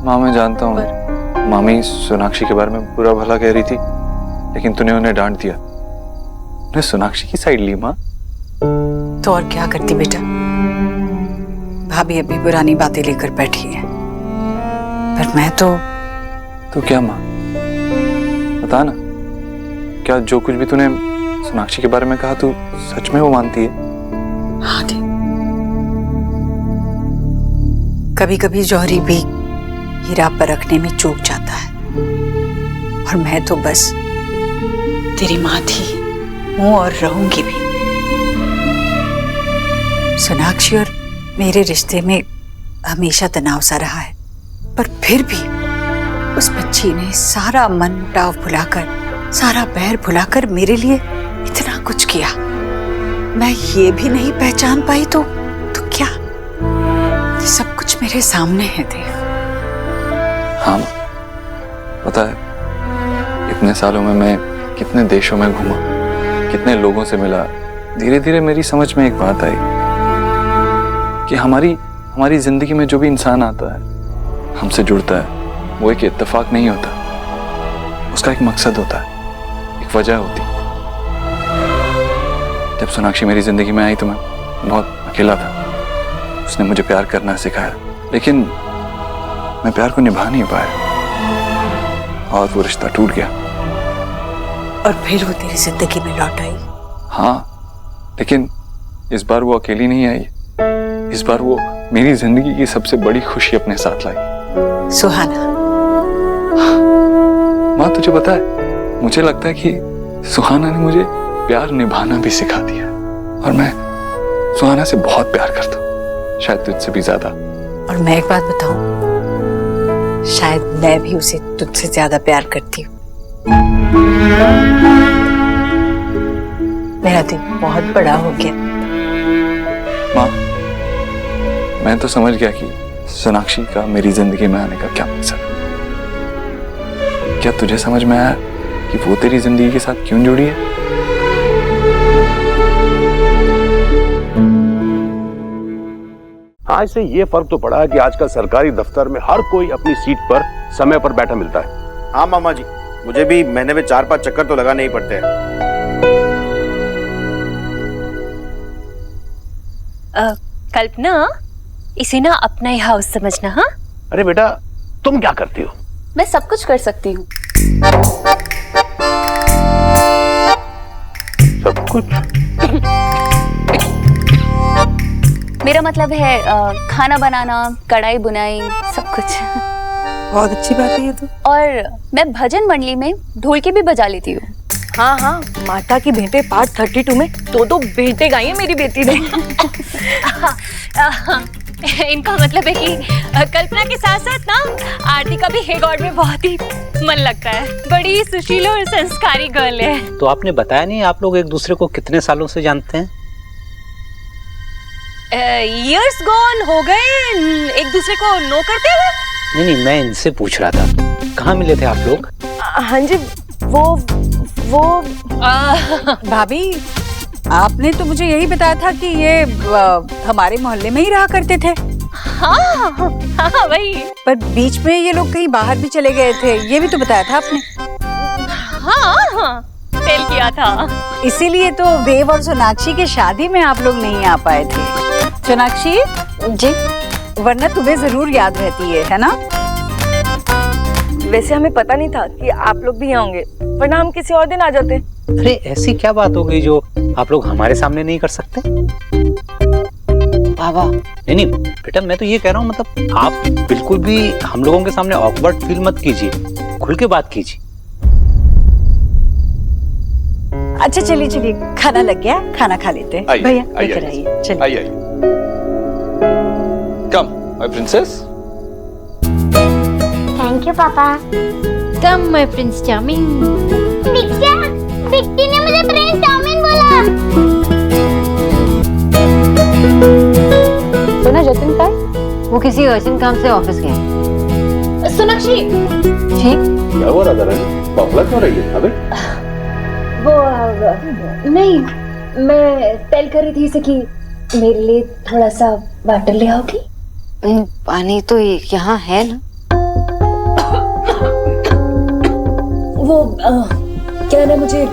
माँ, मैं जानता हूँ मामी सोनाक्षी के बारे में बुरा भला कह रही थी, लेकिन तूने उन्हें डांट दिया। तूने सोनाक्षी की साइड ली माँ। तो और क्या करती बेटा, भाभी अभी पुरानी बातें लेकर बैठी है। पर मैं तो क्या माँ, बता ना, क्या जो कुछ भी तूने सोनाक्षी के बारे में कहा तू सच में वो मानती है? हाँ दे, कभी कभी जौहरी भी हीरा परखने में चूक जाता है। और मैं तो बस तेरी माँ थी, हूँ और रहूंगी भी। सोनाक्षी और मेरे रिश्ते में हमेशा तनाव सा रहा है, पर फिर भी उस बच्ची ने सारा मन मुटाव भुलाकर, सारा बैर भुलाकर मेरे लिए इतना कुछ किया। मैं ये भी नहीं पहचान पाई तो क्या? सब कुछ मेरे सामने है देव। हाँ, पता है इतने सालों में मैं कितने देशों में घूमा, कितने लोगों से मिला। धीरे धीरे मेरी समझ में एक बात आई कि हमारी जिंदगी में जो भी इंसान आता है, हमसे जुड़ता है, वो एक इत्तेफाक नहीं होता। उसका एक मकसद होता है, एक वजह होती। जब सोनाक्षी मेरी जिंदगी में आई तो मैं बहुत अकेला था। उसने मुझे प्यार करना सिखाया, लेकिन मैं प्यार को निभा नहीं पाया और वो रिश्ता टूट गया। और फिर वो तेरी जिंदगी में लौट आई। हाँ, लेकिन इस बार वो अकेली नहीं आई। इस बार वो मेरी जिंदगी की सबसे बड़ी खुशी अपने साथ लाई। सुहाना। माँ, तुझे पता है, मुझे लगता है कि सुहाना ने मुझे प्यार निभाना भी सिखा दिया। और मैं सुहाना से बहुत प्यार करता हूँ, शायद तुझसे भी ज्यादा। और मैं एक बात बताऊं, शायद मैं भी उसे तुझसे ज्यादा प्यार करती हूँ। मेरा दिल बहुत बड़ा हो गया। माँ, मैं तो समझ गया कि सोनाक्षी का मेरी जिंदगी में आने का क्या मकसद है। क्या तुझे समझ में आया कि वो तेरी जिंदगी के साथ क्यों जुड़ी है? आज से ये फर्क तो पड़ा है कि आजकल सरकारी दफ्तर में हर कोई अपनी सीट पर समय पर बैठा मिलता है। हाँ मामा जी, मुझे भी महीने में 4-5 चक्कर तो लगाने ही पड़ते हैं। कल्पना, इसे ना अपना ही हाउस समझना। हाँ, अरे बेटा, तुम क्या करती हो? मैं सब कुछ कर सकती हूँ। सब कुछ? मेरा मतलब है खाना बनाना, कढ़ाई बुनाई, सब कुछ। बहुत अच्छी बात है ये तो। और मैं भजन मंडली में ढोलकी भी बजा लेती हूँ। हाँ हाँ, माता की भेंटे पार्ट 32 में दो भेंटे गाई है मेरी बेटी ने। इनका मतलब है कि कल्पना के साथ साथ ना आरती का भी हे गॉड में बहुत ही मन लगता है। बड़ी सुशील और संस्कारी गर्ल है। तो आपने बताया नहीं आप लोग एक दूसरे को कितने सालों से जानते हैं? इयर्स गॉन हो गए एक दूसरे को नो करते हुए। नहीं, मैं इनसे पूछ रहा था कहाँ मिले थे आप लोग? हाँ जी, वो भाभी, आपने तो मुझे यही बताया था कि ये हमारे मोहल्ले में ही रहा करते थे। हाँ हाँ वही। पर बीच में ये लोग कहीं बाहर भी चले गए थे, ये भी तो बताया था आपने। हाँ, सेल किया था। इसीलिए तो देव और सोनाक्षी की शादी में आप लोग नहीं आ पाए थे। सोनाक्षी जी, वरना तुम्हें जरूर याद रहती है ना? वैसे हमें पता नहीं था कि आप लोग भी होंगे, वरना हम किसी और दिन आ जाते। अरे ऐसी क्या बात हो गई जो आप लोग हमारे सामने नहीं कर सकते? वाह वाह। नहीं बेटा, मैं तो ये कह रहा हूँ, मतलब आप बिल्कुल भी हम लोगों के सामने ऑकवर्ड फील मत कीजिए, खुल के बात कीजिए। अच्छा चलिए, खाना लग गया, खाना खा लेते हैं। भैया लेकर आइए, चलिए। आइए। Come my princess. Thank you पापा। Come my Prince charming. Vicky ने मुझे प्रिंस चाउमीन बोला। सुना जतिन का? वो किसी अर्जेंट काम से ऑफिस गए। सोनाक्षी जी, क्या हुआ राधा रानी, बबला क्यों रही है? अबे वो नहीं, मैं टेल कर रही थी इसे कि मेरे लिए थोड़ा सा वाटर ले आओगी? पानी तो यहाँ है ना। वो क्या ना, मुझे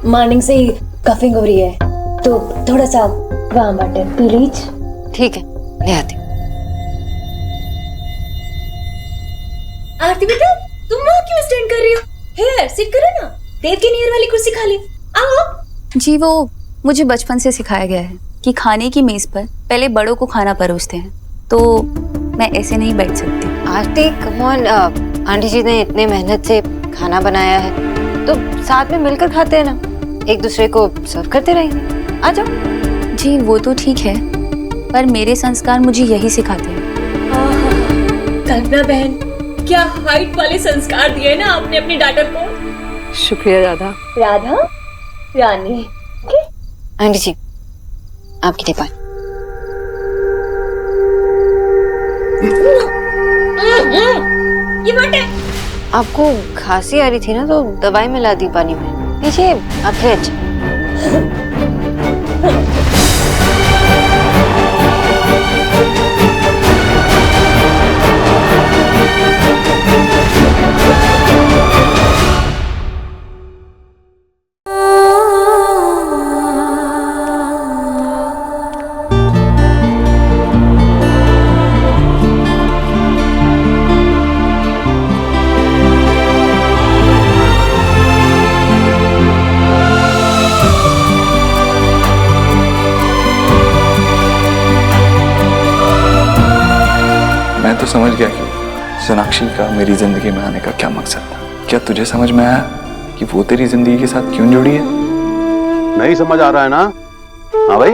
मॉर्निंग से ही कफिंग हो रही है, तो थोड़ा सा वार्म वाटर प्लीज। ठीक है, ले आती हूँ। आरती बेटा, तुम वहाँ क्यों स्टैंड कर रही हो? हेयर सिट करो ना, देव के नियर वाली कुर्सी खाली। आओ। जी, वो मुझे बचपन से सिखाया गया है कि खाने की मेज पर पहले बड़ों को खाना परोसते हैं, तो मैं ऐसे नहीं बैठ सकती। आरती कम ऑन, आंटी जी ने इतने मेहनत से खाना बनाया है, तो साथ में मिलकर खाते हैं ना, एक दूसरे को सर्व करते रहेंगे। आ जाओ। जी वो तो ठीक है, पर मेरे संस्कार मुझे यही सिखाते हैं। कल्पना बहन, क्या हाइट वाले संस्कार दिए ना आपने अपनी डॉटर को। शुक्रिया राधा। राधा रानी। आंटी जी, आपके लिए पानी। ये बाटे। आपको खांसी आ रही थी ना, तो दवाई मिला दी पानी में। लीजिए, आप फिर अच्छा। मैं तो समझ गया कि सोनाक्षी का मेरी जिंदगी में आने का क्या मकसद था। क्या तुझे समझ में आया कि वो तेरी जिंदगी के साथ क्यों जुड़ी है? नहीं समझ आ रहा है ना? हाँ भाई,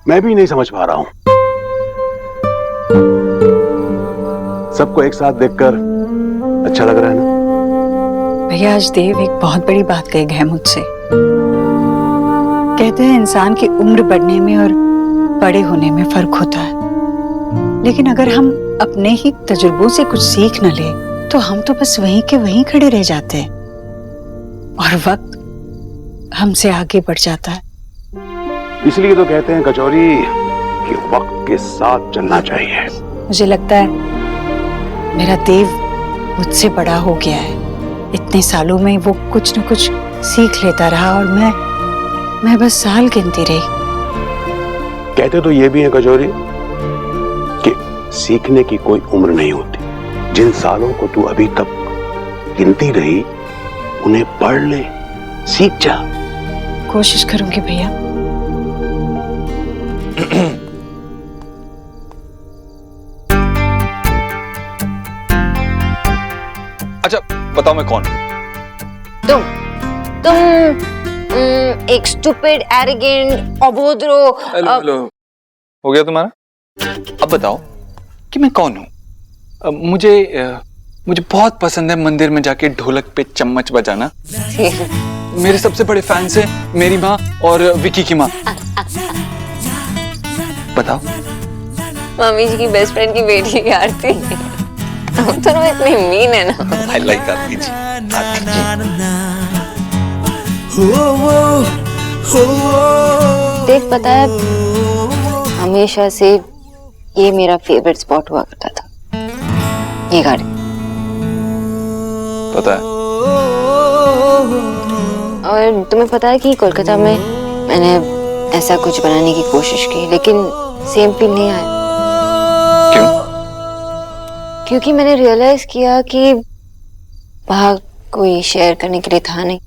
मैं भी नहीं समझ पा रहा हूं। सबको एक साथ देखकर अच्छा लग रहा है ना? भैया, आज देव एक बहुत बड़ी बात कह गए मुझसे। कहते हैं इंसान की उम्र बढ़ने में और बड़े होने में फर्क होता है, लेकिन अगर हम अपने ही तजुर्बों से कुछ सीख न ले तो हम तो बस वहीं के वहीं खड़े रह जाते हैं और वक्त हमसे आगे बढ़ जाता है। इसलिए तो कहते हैं कचौरी कि वक्त के साथ चलना चाहिए। मुझे लगता है मेरा देव मुझसे बड़ा हो गया है। इतने सालों में वो कुछ न कुछ सीख लेता रहा और मैं मैं बस साल गिनती रही। कहते तो ये भी है कचौरी कि सीखने की कोई उम्र नहीं होती। जिन सालों को तू अभी तक गिनती रही उन्हें पढ़ ले, सीख जा। कोशिश करूंगी भैया। अच्छा बताओ मैं कौन हूं? तुम एक स्टूपिड, एरोगेंट, अभद्र। हेलो हो गया तुम्हारा? अब बताओ कि मैं कौन हूं? मुझे बहुत पसंद है मंदिर में जाके ढोलक पे चम्मच बजाना। मेरे सबसे बड़े फैंस हैं मेरी माँ और विकी की माँ। बताओ। मम्मी जी की बेस्ट फ्रेंड की बेटी की आरती। तुम तो इतनी मीन है ना। आई लाइक आरती जी। आरती जी। देख पता है, हमेशा से ये मेरा फेवरेट स्पॉट हुआ करता था, ये गाड़ी। पता है। और तुम्हें पता है कि कोलकाता में मैंने ऐसा कुछ बनाने की कोशिश की, लेकिन सेम फील नहीं आया। क्यों? क्योंकि मैंने रियलाइज किया कि वहां कोई शेयर करने के लिए था नहीं।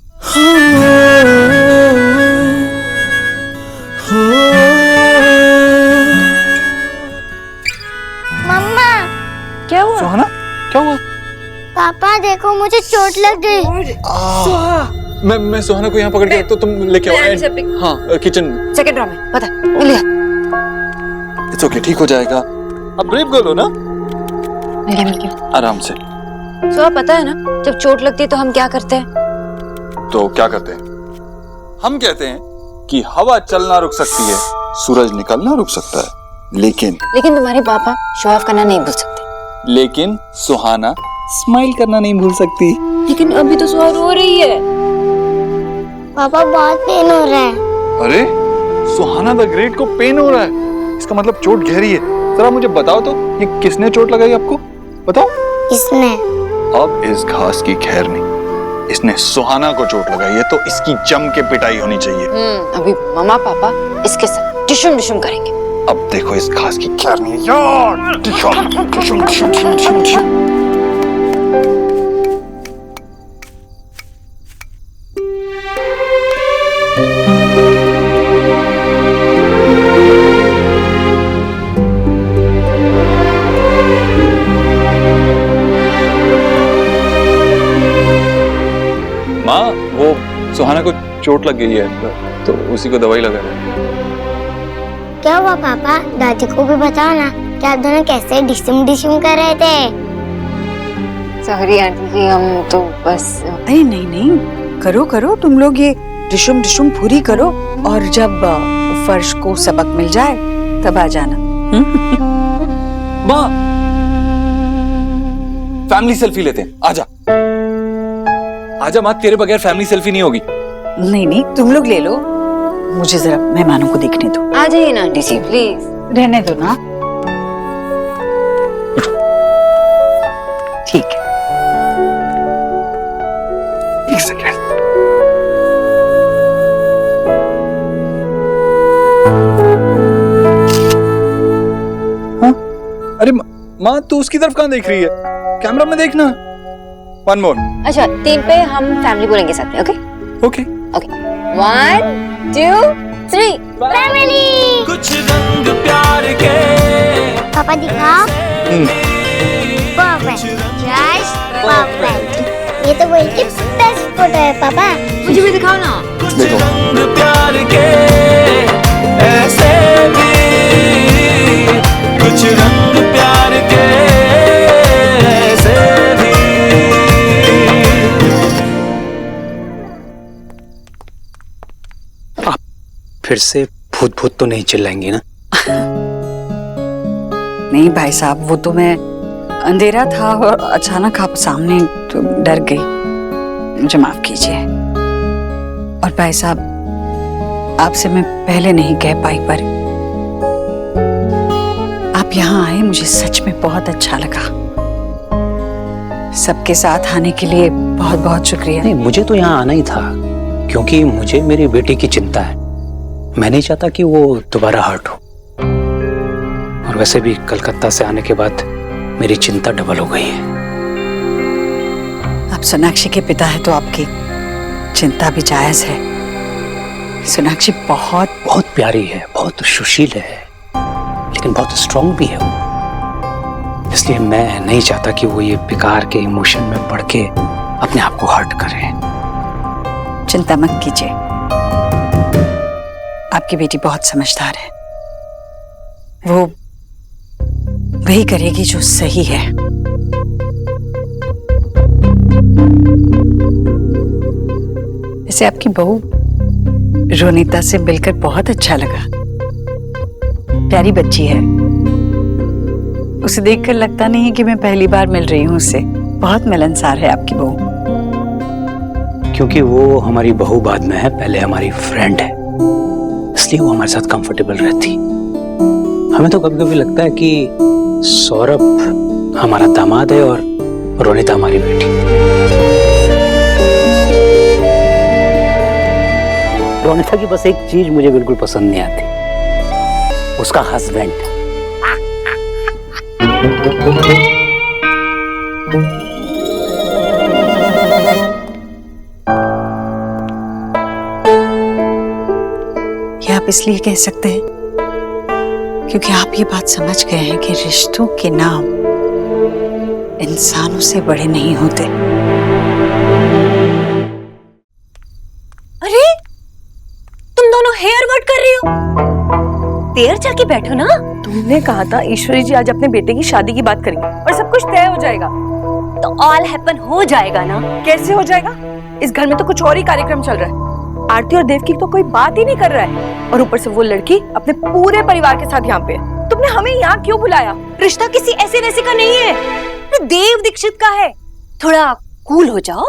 मम्मा, क्या हुआ? सुहाना क्या हुआ? पापा देखो मुझे चोट लग गई। मैं सुहाना को यहाँ पकड़ के तो तुम लेके आओ। हाँ किचन। सेकंड ड्रॉ में पता मिल गया। इट्स ओके, ठीक हो जाएगा। अब ब्रेव गर्ल हो ना? मिल गया। आराम से। तो पता है ना, जब चोट लगती है तो हम क्या करते हैं? तो क्या करते हैं? हम कहते हैं कि हवा चलना रुक सकती है, सूरज निकलना रुक सकता है, लेकिन तुम्हारे पापा शो ऑफ करना नहीं भूल सकते। लेकिन सुहाना स्माइल करना नहीं भूल सकती। लेकिन अभी तो सुहा रो रही है। पापा बहुत पेन हो रहा है। अरे सुहाना द ग्रेट को पेन हो रहा है, इसका मतलब चोट गहरी है। जरा मुझे बताओ तो, ये किसने चोट लगाई आपको? बताओ। इसने। अब इस घास की खैर नहीं, इसने सुहाना को चोट लगाई है, तो इसकी जम के पिटाई होनी चाहिए। अभी मम्मा पापा इसके साथ डिशुम डिशुम करेंगे। अब देखो इस घास की खैर नहीं है यार। डिशुम डिशुम डिशुम डिशुम। माँ, वो सुहाना को चोट लग गई है तो उसी को दवाई लगा रहे हैं। क्या हुआ पापा? दादी को भी बताओ ना कि आप दोनों कैसे डिशुम डिशुम कर रहे थे। सॉरी आंटी जी, हम तो बस। अरे नहीं नहीं, करो करो तुम लोग ये डिशुम डिशुम पूरी करो, और जब फर्श को सबक मिल जाए तब आ जाना। माँ, फैमिली सेल्फी लेते हैं, आजा। आजा माँ, तेरे बगैर फैमिली सेल्फी नहीं होगी। नहीं नहीं, तुम लोग ले लो, मुझे जरा मेहमानों को देखने दो। आ जाइए ना आंटी जी प्लीज। रहने दो ना। ठीक है। एक सेकेंड। हाँ? अरे माँ, तू उसकी तरफ कहाँ देख रही है? कैमरा में देखना। One more. अच्छा, 3 पे हम फैमिली बोलेंगे साथ में। Okay okay okay. 1 2 3 फैमिली। कुछ रंग प्यार के। पापा दिखाओ। Perfect, just perfect. ये तो वर्ल्ड की बेस्ट फोटो है पापा। मुझे भी दिखाओ ना। कुछ रंग प्यार के ऐसे भी, कुछ रंग प्यार के ऐसे भी। आप फिर से भूत भूत तो नहीं चिल्लाएंगे ना? नहीं भाई साहब, वो तो मैं अंधेरा था और अचानक आप सामने तो डर गई, मुझे माफ कीजिए। और भाई साहब, आपसे मैं पहले नहीं कह पाई, पर आप यहाँ आए मुझे सच में बहुत अच्छा लगा। सबके साथ आने के लिए बहुत बहुत शुक्रिया। नहीं, मुझे तो यहाँ आना ही था क्योंकि मुझे मेरी बेटी की चिंता है। मैं नहीं चाहता कि वो दोबारा हर्ट हो। और वैसे भी कलकत्ता से आने के बाद मेरी चिंता डबल हो गई है। आप सोनाक्षी के पिता है तो आपकी चिंता भी जायज है। सोनाक्षी बहुत बहुत प्यारी है, बहुत सुशील है, लेकिन बहुत स्ट्रांग भी है वो। इसलिए मैं नहीं चाहता कि वो ये बेकार के इमोशन में पड़ के अपने आप को हर्ट करे। चिंता मत कीजिए, आपकी बेटी बहुत समझदार है। वो वही करेगी जो सही है। वैसे आपकी बहू रोनिता से मिलकर बहुत अच्छा लगा। प्यारी बच्ची है, उसे देखकर लगता नहीं है कि मैं पहली बार मिल रही हूँ उससे। बहुत मिलनसार है आपकी बहू। क्योंकि वो हमारी बहू बाद में है, पहले हमारी फ्रेंड है, इसलिए वो हमारे साथ कंफर्टेबल रहती। हमें तो कभी कभी लगता है कि सौरभ हमारा दामाद है और रोनिता हमारी बेटी। रोनिता की बस एक चीज मुझे बिल्कुल पसंद नहीं आती, उसका हस्बैंड। ये आप इसलिए कह सकते हैं क्योंकि आप ये बात समझ गए हैं कि रिश्तों के नाम इंसानों से बड़े नहीं होते। अरे तुम दोनों हेयर वर्ड कर रही हो? देर जाके बैठो ना। तुमने कहा था ईश्वरी जी आज अपने बेटे की शादी की बात करेंगे और सब कुछ तय हो जाएगा। तो ऑल हैपन हो जाएगा ना। कैसे हो जाएगा? इस घर में तो कुछ और ही कार्यक्रम चल रहा है। आरती और देव की तो कोई बात ही नहीं कर रहा है, और ऊपर से वो लड़की अपने पूरे परिवार के साथ यहाँ पे है। तुमने हमें यहाँ क्यों बुलाया? रिश्ता किसी ऐसे वैसे का नहीं है, देव दीक्षित का है। थोड़ा कूल हो जाओ,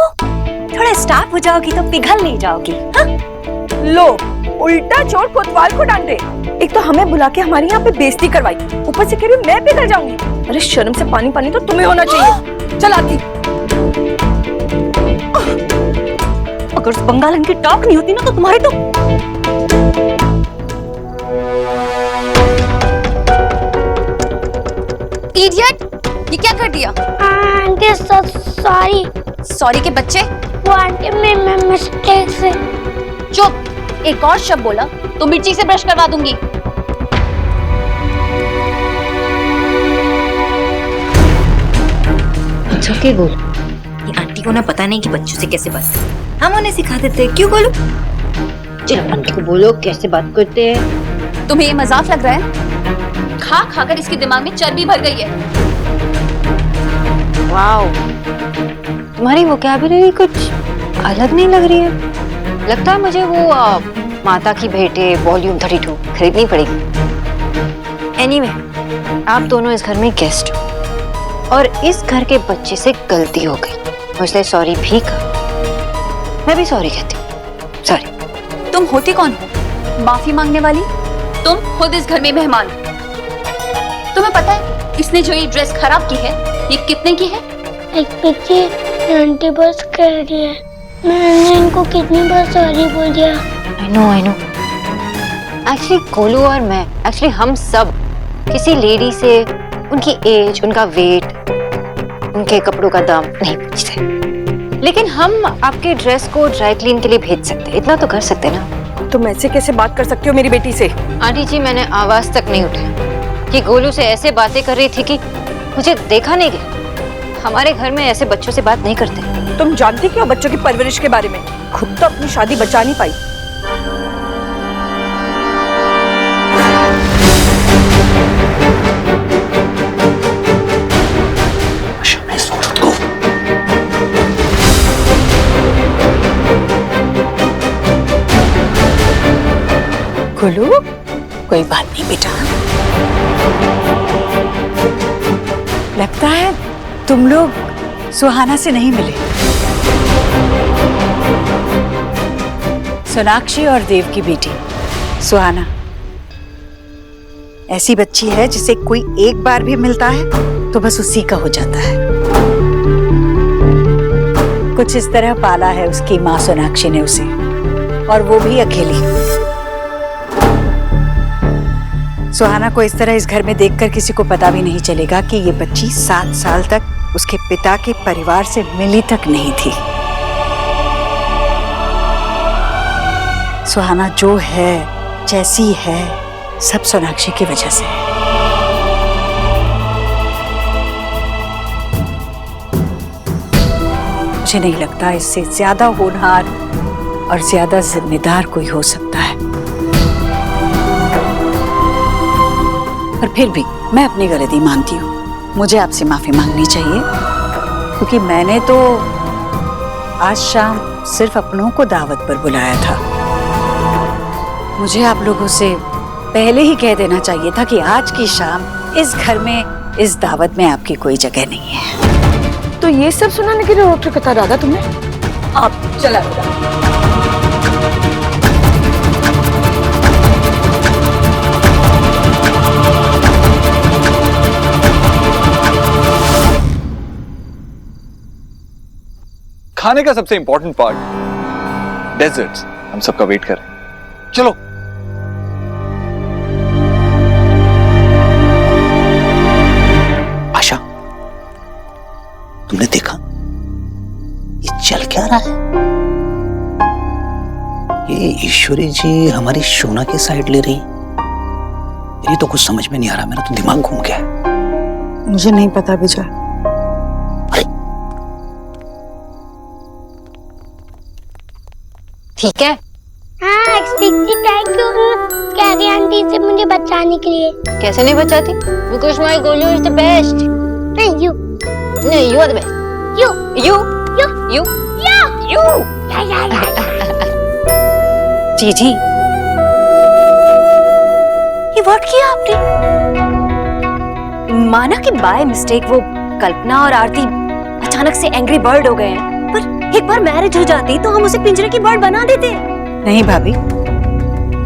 थोड़ा स्टार्ट हो जाओगी तो पिघल नहीं जाओगी। हाँ? लो, उल्टा चोर कोतवाल को डांटे। एक तो हमें बुला के हमारे यहाँ पे बेइज्जती करवाई, ऊपर से कह रही मैं पिघल जाऊंगी। अरे शर्म से पानी पानी तो तुम्हें होना चाहिए। चल आती। अगर उस बंगालन की टॉक नहीं होती ना तो तुम्हारे तो इडियट, ये क्या कर दिया? Aunty sorry. सॉरी के बच्चे। वो आंटी मैं मिस्टेक से। चुप, एक और शब्द बोला तो मिर्ची से ब्रश करवा दूंगी। अच्छा के बोल, ये आंटी को ना पता नहीं कि बच्चों से कैसे बात करते, हम उन्हें सिखा देते हैं। क्यों बोलो? चलो आंटी को बोलो कैसे बात करते हैं। तुम्हें ये मजाक लग रहा है? खा खाकर इसके दिमाग में चर्बी भर गई है। वाओ, तुम्हारी वोकैबुलरी कुछ अलग नहीं लग रही है। लगता है मुझे वो माता की भेंटें वॉल्यूम 32 खरीदनी पड़ेगी। एनीवे, आप दोनों इस घर में गेस्ट हो और इस घर के बच्चे से गलती हो गई, इसलिए सॉरी भी कहा। मैं भी सॉरी कहती हूँ। सॉरी। तुम होती कौन हो माफी मांगने वाली? तुम खुद इस घर में मेहमान हो। तुम्हें पता है इसने जो ये ड्रेस खराब की है ये कितने की है? एक पीछे आंटी बस कर रही है। मैंने इनको कितनी बार सॉरी बोल दिया। I know। एक्चुअली गोलू और मैं, एक्चुअली हम सब किसी लेडी से उनकी एज, उनका वेट, उनके कपड़ों का दाम नहीं पूछते, लेकिन हम आपके ड्रेस को ड्राई क्लीन के लिए भेज सकते हैं। इतना तो कर सकते ना। तुम ऐसे कैसे बात कर सकते हो मेरी बेटी से? आंटी जी, मैंने आवाज तक नहीं उठाई कि गोलू से ऐसे बातें कर रही थी कि मुझे देखा नहीं गया। हमारे घर में ऐसे बच्चों से बात नहीं करते। तुम जानती क्यों बच्चों की परवरिश के बारे में? खुद तो अपनी शादी बचा नहीं पाई। गोलू, कोई बात नहीं बेटा। लगता है तुम लोग सुहाना से नहीं मिले। सोनाक्षी और देव की बेटी सुहाना ऐसी बच्ची है जिसे कोई एक बार भी मिलता है तो बस उसी का हो जाता है। कुछ इस तरह पाला है उसकी माँ सोनाक्षी ने उसे, और वो भी अकेली। सुहाना को इस तरह इस घर में देखकर किसी को पता भी नहीं चलेगा कि ये बच्ची 7 साल तक उसके पिता के परिवार से मिली तक नहीं थी। सुहाना जो है, जैसी है, सब सोनाक्षी की वजह से। मुझे नहीं लगता इससे ज्यादा होनहार और ज्यादा जिम्मेदार कोई हो सकता है। पर फिर भी मैं अपनी गलती मानती हूँ। मुझे आपसे माफी मांगनी चाहिए, क्योंकि मैंने तो आज शाम सिर्फ अपनों को दावत पर बुलाया था। मुझे आप लोगों से पहले ही कह देना चाहिए था कि आज की शाम इस घर में, इस दावत में आपकी कोई जगह नहीं है। तो ये सब सुनाने के लिए डॉक्टर कथा डाला तुमने? आप चला बेटा। खाने का सबसे इंपॉर्टेंट पार्ट डेजर्ट्स। हम सबका वेट कर रहे हैं। चलो। आशा, तुमने देखा ये चल क्या रहा है? ये ईश्वरी जी हमारी सोना की साइड ले रही। मेरी तो कुछ समझ में नहीं आ रहा, मेरा तो दिमाग घूम गया है। मुझे नहीं पता विजय। ठीक है। हाँ, थैंक यू कैरी आंटी से मुझे बचाने के लिए। कैसे नहीं बचाती? Because my Golu is the best. नहीं, you are the best. You. जी ये व्हाट किया आपने? माना कि बाय मिस्टेक वो कल्पना और आरती अचानक से एंग्री बर्ड हो गए हैं, पर एक बार मैरिज हो जाती तो हम उसे पिंजरे की बर्ड बना देते। नहीं भाभी,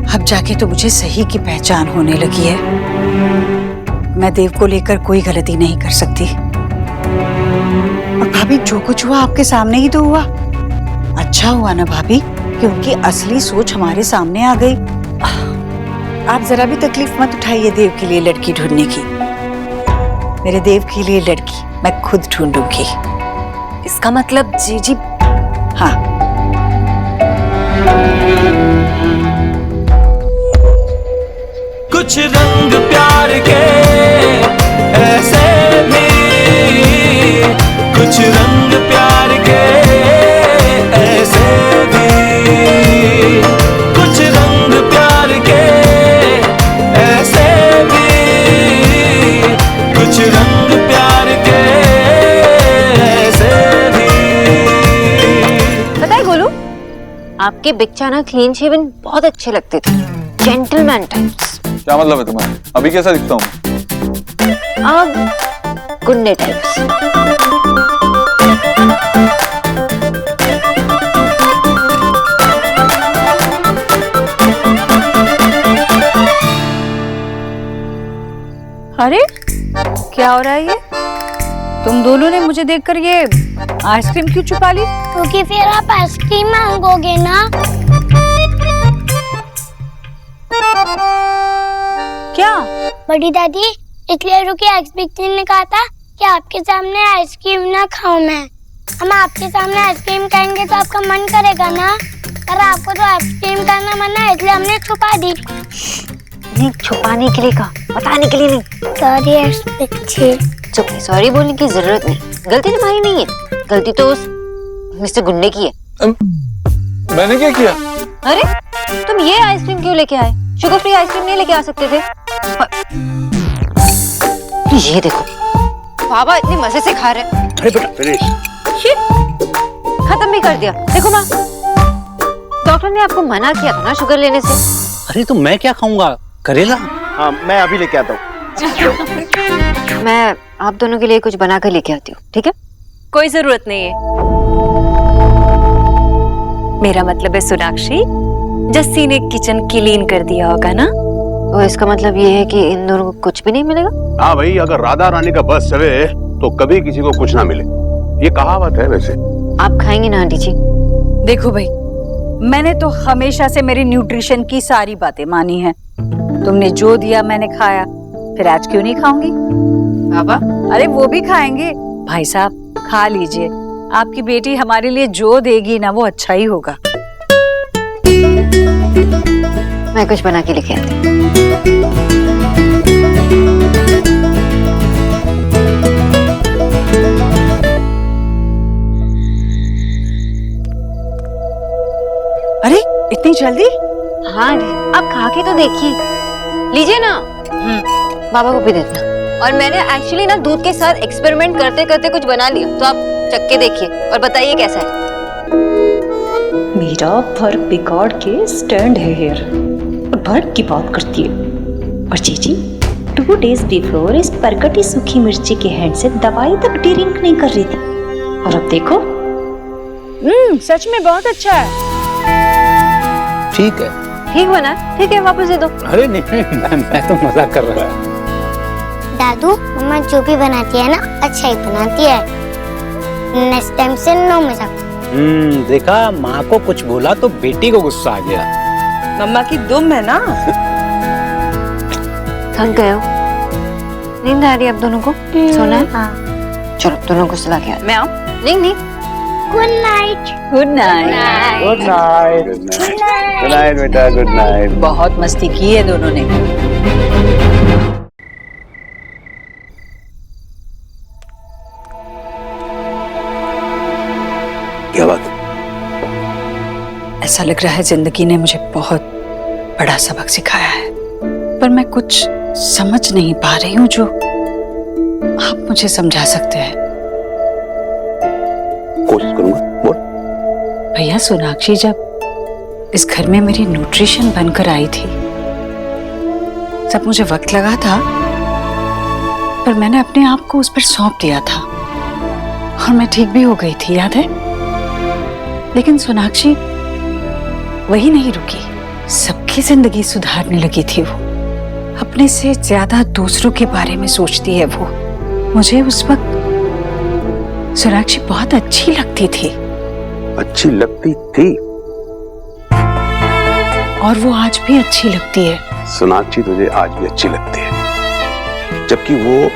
अब जाके तो मुझे सही की पहचान होने लगी है। मैं देव को लेकर कोई गलती नहीं कर सकती। और भाभी, जो कुछ हुआ आपके सामने ही तो हुआ। अच्छा हुआ ना भाभी, क्योंकि असली सोच हमारे सामने आ गई। आप जरा भी तकलीफ मत उठाइए देव के लिए लड़की ढूंढने की। मेरे देव के लिए लड़की मैं खुद ढूंढूंगी। इसका मतलब जी हाँ। कुछ रंग प्यार के ऐसे भी, कुछ रंग प्यार के ऐसे भी, कुछ रंग प्यार के ऐसे भी, कुछ रंग प्यार के ऐसे भी। पता है गोलू, आपके बिच्चा ना क्लीन शेवन बहुत अच्छे लगते थे, जेंटलमैन टाइप्स। क्या मतलब है तुम्हारा? अभी कैसा दिखता हूँ? अब गुन्ने टाइप्स। अरे क्या हो रहा है ये? तुम दोनों ने मुझे देखकर ये आइसक्रीम क्यों छुपा ली? क्योंकि फिर आप आइसक्रीम मांगोगे ना। क्या? बड़ी दादी, इसलिए रुकी एक्सपेक्टेशन ने कहा था कि आपके सामने आइसक्रीम ना खाऊं मैं। हम आपके सामने आइसक्रीम खाएंगे तो आपका मन करेगा ना, पर आपको तो आइसक्रीम खाना मन है, इसलिए हमने छुपा दी। नहीं, छुपाने के लिए कहा, बताने के लिए नहीं। Sorry expectation. चुप, सॉरी बोलने की जरूरत नहीं। गलती तुम्हारी नहीं है, गलती तो उस मिस्टर गुंडे की है। मैंने क्या किया? अरे तुम ये आइसक्रीम क्यों लेके आए? शुगर फ्री आइसक्रीम नहीं लेके आ सकते थे? ये देखो, बाबा इतने मजे से खा रहे। अरे बेटा फिनिश। खत्म भी कर दिया। देखो माँ, डॉक्टर ने आपको मना किया था ना शुगर लेने से। अरे तो मैं क्या खाऊंगा? करेला? हाँ मैं अभी लेके आता हूँ। मैं आप दोनों के लिए कुछ बना कर लेके आती हूँ, ठीक है? कोई जरूरत नहीं है। मेरा मतलब है सोनाक्षी, जस्सी ने किचन क्लीन कर दिया होगा ना? तो इसका मतलब ये है कि इन दोनों को कुछ भी नहीं मिलेगा? हाँ भाई, अगर राधा रानी का बस चले तो कभी किसी को कुछ ना मिले, ये कहावत है वैसे। आप खाएंगे ना आंटी जी? देखो भाई, मैंने तो हमेशा से मेरी न्यूट्रिशन की सारी बातें मानी हैं, तुमने जो दिया मैंने खाया, फिर आज क्यों नहीं खाऊंगी? बाबा, अरे वो भी खाएंगे। भाई साहब खा लीजिए, आपकी बेटी हमारे लिए जो देगी ना वो अच्छा ही होगा। मैं कुछ बना के लेके आती। अरे इतनी जल्दी? हाँ आप खा के तो देखिए, लीजिए ना। बाबा को भी देना। और मैंने एक्चुअली ना दूध के साथ एक्सपेरिमेंट करते करते कुछ बना लिया, तो आप चख के देखिए और बताइए कैसा है। मेरा भर बिगाड़ के स्टैंड है हेयर और भर की बात करती है। और जीजी 2 days बिफोर इस परकटी सूखी मिर्ची के हैंड से दवाई तक ड्रिंक नहीं कर रही थी, और अब देखो। सच में बहुत अच्छा है। ठीक है, ठीक बना, ठीक है वापस दे दो। अरे नहीं, मैं तो मजाक कर रहा था। दादू, मम्मा जो भी बनाती है ना अच्छा ही बनाती है। नेक्स्ट टाइम से नो मजाक। देखा, माँ को कुछ बोला तो बेटी को गुस्सा आ गया। मम्मा की दुम है ना। थक गए हो? नींद आ रही है आप दोनों को? सोना है? हाँ। चलो दोनों को सुला के आते। मैं आऊं? नहीं। Good night. Good night. Good night. Good night बेटा, गुड नाइट। बहुत मस्ती की है दोनों ने। क्या बात? ऐसा लग रहा है जिंदगी ने मुझे बहुत बड़ा सबक सिखाया है, पर मैं कुछ समझ नहीं पा रही हूँ जो आप मुझे समझा सकते हैं। कोशिश करूंगा, बोल। भैया, सोनाक्षी जब इस घर में मेरी न्यूट्रिशन बनकर आई थी, जब मुझे वक्त लगा था, पर मैंने अपने आप को उस पर सौंप दिया था और मैं ठीक भी हो गई थी, याद है? लेकिन सोनाक्षी वही नहीं रुकी, सबकी जिंदगी सुधारने लगी थी वो। अपने से ज्यादा दूसरों के बारे में सोचती है वो। मुझे उस वक्त सोनाक्षी बहुत अच्छी लगती थी। अच्छी लगती थी? और वो आज भी अच्छी लगती है। सोनाक्षी तुझे आज भी अच्छी लगती है, जबकि वो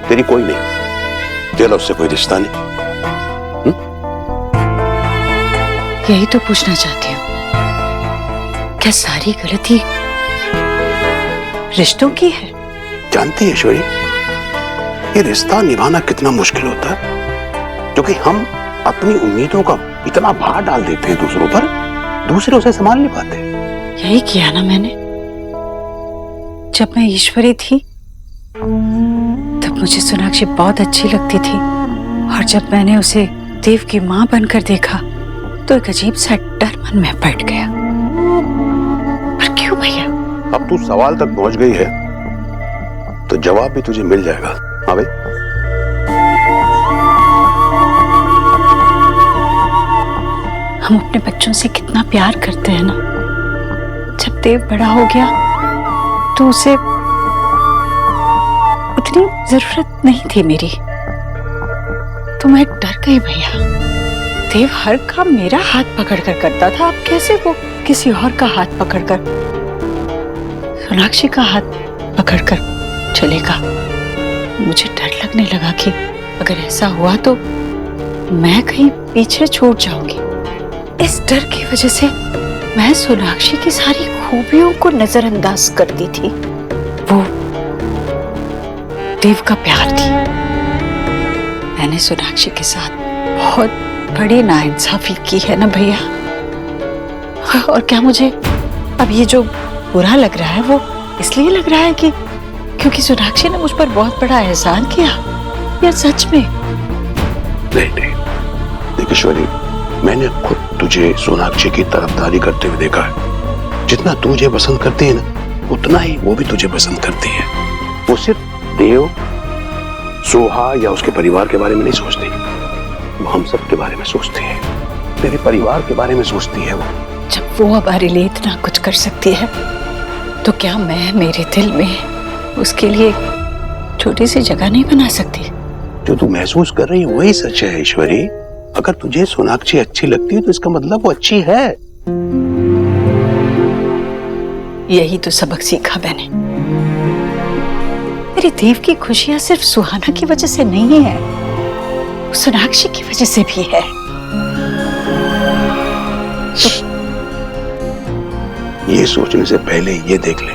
तेरी कोई नहीं, तेरा उससे कोई रिश्ता नहीं। यही तो पूछना चाहती हूँ, क्या सारी गलती रिश्तों की है? जानती है ऐश्वर्या, ये रिश्ता निभाना कितना मुश्किल होता है, क्योंकि हम अपनी उम्मीदों का इतना भार डाल देते हैं दूसरों पर, दूसरे उसे संभाल नहीं पाते। यही किया ना मैंने। जब मैं ईश्वरी थी तब मुझे सोनाक्षी बहुत अच्छी लगती थी, और जब मैंने उसे देव की मां बनकर देखा तो एक अजीब सा डर मन में बैठ गया। पर क्यों भैया? अब तू सवाल तक पहुंच गई है तो जवाब भी तुझे मिल जाएगा। हाँ भाई, हम अपने बच्चों से कितना प्यार करते हैं ना। जब देव बड़ा हो गया तो उसे इतनी जरूरत नहीं थी मेरी, तो मैं डर गई भैया। देव हर काम मेरा हाथ पकड़कर करता था, अब कैसे वो किसी और का हाथ पकड़कर, सोनाक्षी का हाथ पकड़कर चलेगा? मुझे डर लगने लगा कि अगर ऐसा हुआ तो मैं कहीं पीछे छूट जाऊंगी। इस डर की वजह से मैं सोनाक्षी की सारी खूबियों को नजरअंदाज करती थी। वो देव का प्यार थी। मैंने सोनाक्षी के साथ बहुत बड़ी नाइंसाफी की है ना भैया। और क्या मुझे अब ये जो बुरा लग रहा है वो इसलिए लग रहा है कि क्योंकि सोनाक्षी ने मुझ पर बहुत बड़ा एहसान किया, या सच में? नहीं, देख ईश्वरी, मैंने खुद तुझे सोनाक्षी की तरफदारी करते हुए देखा है। जितना तुझे पसंद करती है ना, उतना ही वो भी तुझे पसंद करती है। वो सिर्फ देव, सोहा या उसके परिवार के बारे में नहीं सोचती, वो हम सब के बारे में सोचती है, तेरे परिवार के बारे में सोचती है वो। जब वो हमारे लिए इतना कुछ कर सकती है तो क्या मैं मेरे दिल में उसके लिए छोटी सी जगह नहीं बना सकती? जो तू महसूस कर रही है वही सच है ईश्वरी। अगर तुझे सोनाक्षी अच्छी लगती है तो इसका मतलब वो अच्छी है। यही तो सबक सीखा मैंने। मेरी देव की खुशियां सिर्फ सुहाना की वजह से नहीं है, सोनाक्षी की वजह से भी है। ये सोचने से पहले ये देख ले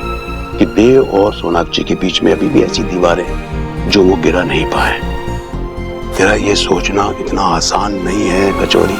कि देव और सोनाक्षी के बीच में अभी भी ऐसी दीवारें जो वो गिरा नहीं पाए। तेरा ये सोचना इतना आसान नहीं है कचौरी।